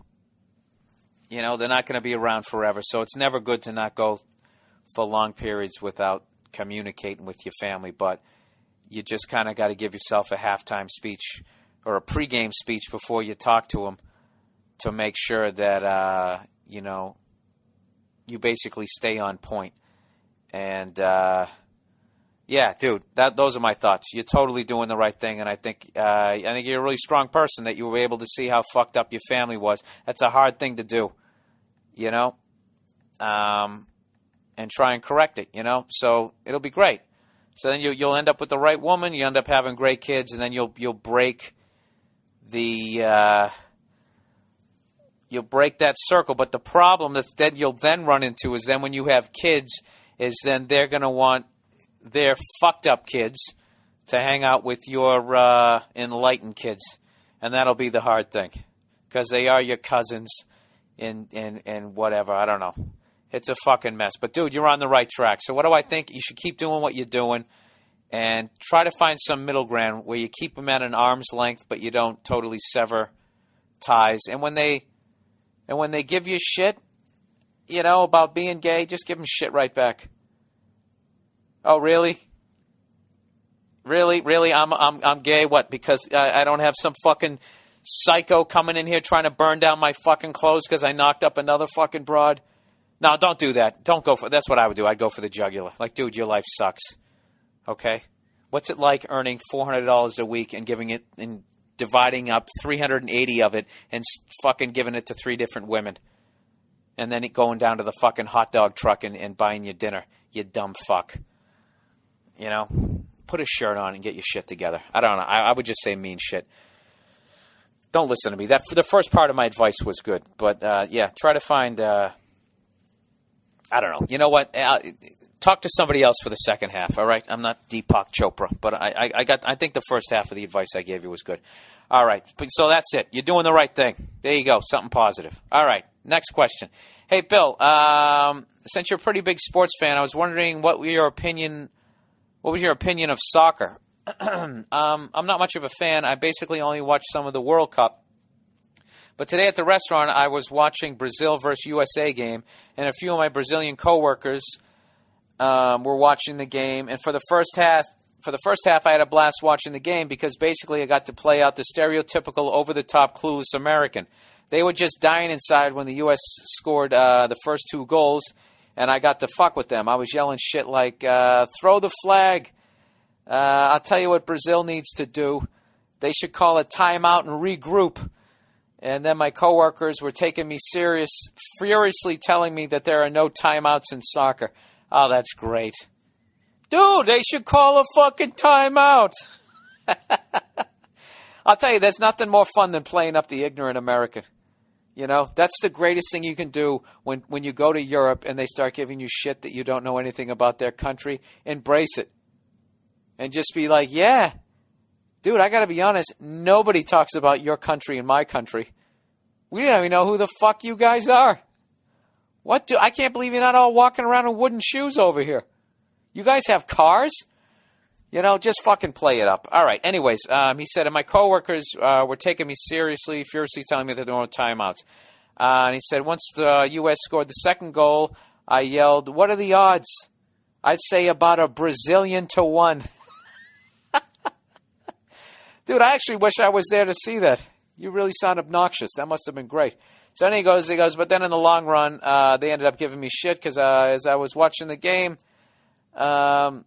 E: going to be around forever. So it's never good to not go for long periods without communicating with your family. But you just kind of got to give yourself a halftime speech or a pregame speech before you talk to them to make sure that, you basically stay on point. And, yeah, dude, those are my thoughts. You're totally doing the right thing, and I think you're a really strong person that you were able to see how fucked up your family was. That's a hard thing to do, and try and correct it, So it'll be great. So then you'll end up with the right woman. You end up having great kids, and then you'll break you'll break that circle. But the problem that you'll then run into is then when you have kids, is then they're going to want their fucked up kids to hang out with your enlightened kids, and that'll be the hard thing, because they are your cousins and whatever. I don't know. It's a fucking mess. But, dude, you're on the right track. So what do I think? You should keep doing what you're doing and try to find some middle ground where you keep them at an arm's length, but you don't totally sever ties. And when they give you shit, about being gay, just give them shit right back. Oh, really? Really? I'm gay? What? Because I don't have some fucking psycho coming in here trying to burn down my fucking clothes because I knocked up another fucking broad? No, don't do that. Don't go for. That's what I would do. I'd go for the jugular. Like, dude, your life sucks. Okay? What's it like earning $400 a week and giving it and dividing up 380 of it and fucking giving it to 3 different women, and then going down to the fucking hot dog truck and buying your dinner? You dumb fuck. put a shirt on and get your shit together. I don't know. I would just say mean shit. Don't listen to me. The first part of my advice was good. But, yeah, try to find, I don't know. You know what? Talk to somebody else for the second half, all right? I'm not Deepak Chopra, but I think the first half of the advice I gave you was good. All right, so that's it. You're doing the right thing. There you go, something positive. All right, next question. Hey, Bill, since you're a pretty big sports fan, I was wondering what was your opinion of soccer? I'm not much of a fan. I basically only watch some of the World Cup. But today at the restaurant, I was watching Brazil versus USA game, and a few of my Brazilian coworkers were watching the game. And for the first half, I had a blast watching the game because basically I got to play out the stereotypical over-the-top clueless American. They were just dying inside when the U.S. scored the first 2 goals, and I got to fuck with them. I was yelling shit like, throw the flag. I'll tell you what Brazil needs to do. They should call a timeout and regroup. And then my coworkers were taking me serious, furiously telling me that there are no timeouts in soccer. Oh, that's great. Dude, they should call a fucking timeout. I'll tell you, there's nothing more fun than playing up the ignorant American. You know, that's the greatest thing you can do when you go to Europe and they start giving you shit that you don't know anything about their country. Embrace it. And just be like, yeah, dude, I got to be honest, nobody talks about your country and my country. We don't even know who the fuck you guys are. I can't believe you're not all walking around in wooden shoes over here. You guys have cars? You know, just fucking play it up. All right, anyways, he said, and my coworkers were taking me seriously, furiously telling me that there were no timeouts. And he said, once the U.S. scored the second goal, I yelled, what are the odds? I'd say about a Brazilian to 1. Dude, I actually wish I was there to see that. You really sound obnoxious. That must have been great. So then he goes, but then in the long run, they ended up giving me shit because as I was watching the game, I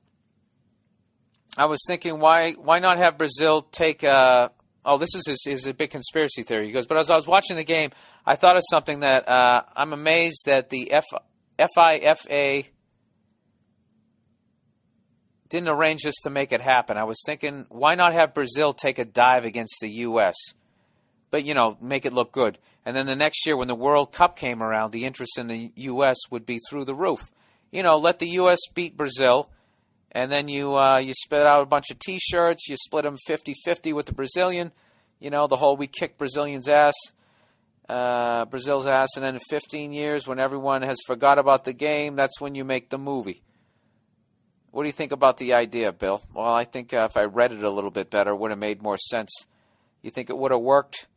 E: was thinking, why not have Brazil take this is a big conspiracy theory. He goes, but as I was watching the game, I thought of something that I'm amazed that the FIFA didn't arrange this to make it happen. I was thinking, why not have Brazil take a dive against the U.S., but, you know, make it look good. And then the next year when the World Cup came around, the interest in the U.S. would be through the roof. You know, let the U.S. beat Brazil, and then you spit out a bunch of T-shirts, you split them 50-50 with the Brazilian, you know, the whole we kicked Brazil's ass, and then in 15 years when everyone has forgot about the game, that's when you make the movie. What do you think about the idea, Bill? Well, I think if I read it a little bit better, it would have made more sense. You think it would have worked?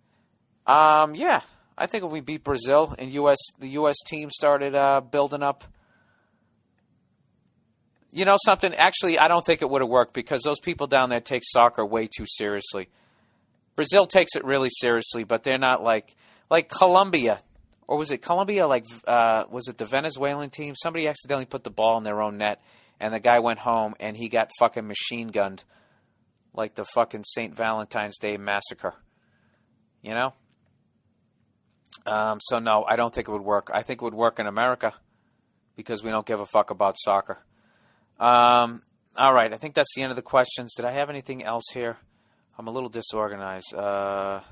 E: Yeah. I think if we beat Brazil and the U.S. team started building up, you know something? Actually, I don't think it would have worked because those people down there take soccer way too seriously. Brazil takes it really seriously, but they're not like Colombia. Or was it Colombia? Was it the Venezuelan team? Somebody accidentally put the ball in their own net, and the guy went home, and he got fucking machine gunned like the fucking St. Valentine's Day massacre. You know? So, no, I don't think it would work. I think it would work in America because we don't give a fuck about soccer. All right, I think that's the end of the questions. Did I have anything else here? I'm a little disorganized. All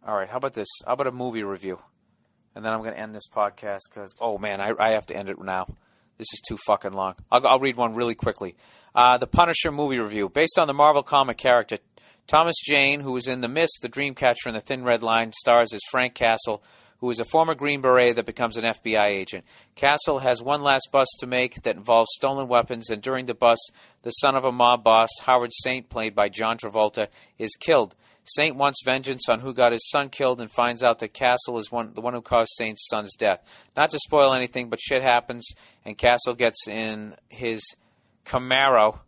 E: right, how about this? How about a movie review? And then I'm going to end this podcast because, oh, man, I have to end it now. This is too fucking long. I'll read one really quickly. The Punisher movie review. Based on the Marvel comic character Thomas Jane, who was in The Mist, The Dreamcatcher, and The Thin Red Line, stars as Frank Castle, who is a former Green Beret that becomes an FBI agent. Castle has one last bust to make that involves stolen weapons, and during the bust, the son of a mob boss, Howard Saint, played by John Travolta, is killed. Saint wants vengeance on who got his son killed and finds out that Castle is the one who caused Saint's son's death. Not to spoil anything, but shit happens, and Castle gets in his Camaro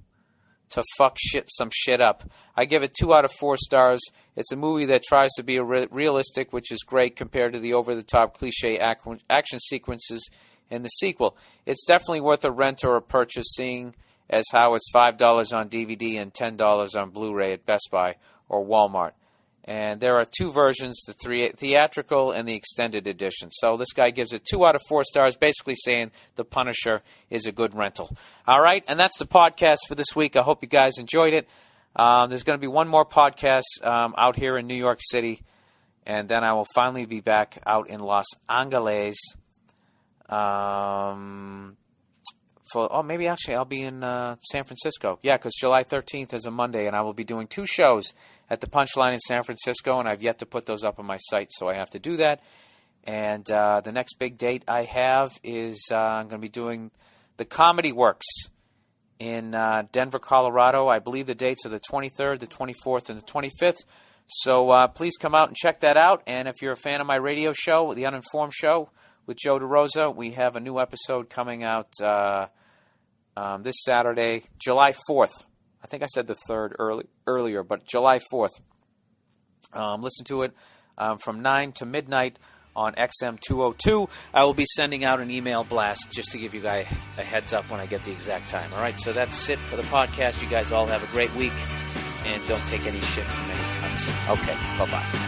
E: to fuck some shit up. I give it 2 out of 4 stars. It's a movie that tries to be realistic, which is great compared to the over-the-top cliche action sequences in the sequel. It's definitely worth a rent or a purchase, seeing as how it's $5 on DVD and $10 on Blu-ray at Best Buy or Walmart. And there are two versions, the theatrical and the extended edition. So this guy gives it 2 out of 4 stars, basically saying The Punisher is a good rental. All right, and that's the podcast for this week. I hope you guys enjoyed it. There's going to be one more podcast out here in New York City, and then I will finally be back out in Los Angeles. Maybe actually I'll be in San Francisco. Yeah, because July 13th is a Monday, and I will be doing 2 shows at the Punchline in San Francisco, and I've yet to put those up on my site, so I have to do that. And the next big date I have is I'm going to be doing the Comedy Works in Denver, Colorado. I believe the dates are the 23rd, the 24th, and the 25th. So please come out and check that out. And if you're a fan of my radio show, The Uninformed Show with Joe DeRosa, we have a new episode coming out this Saturday, July 4th. I think I said the 3rd earlier, but July 4th. Listen to it from 9 to midnight on XM 202. I will be sending out an email blast just to give you guys a heads up when I get the exact time. All right, so that's it for the podcast. You guys all have a great week, and don't take any shit from any cunts. Okay, bye-bye.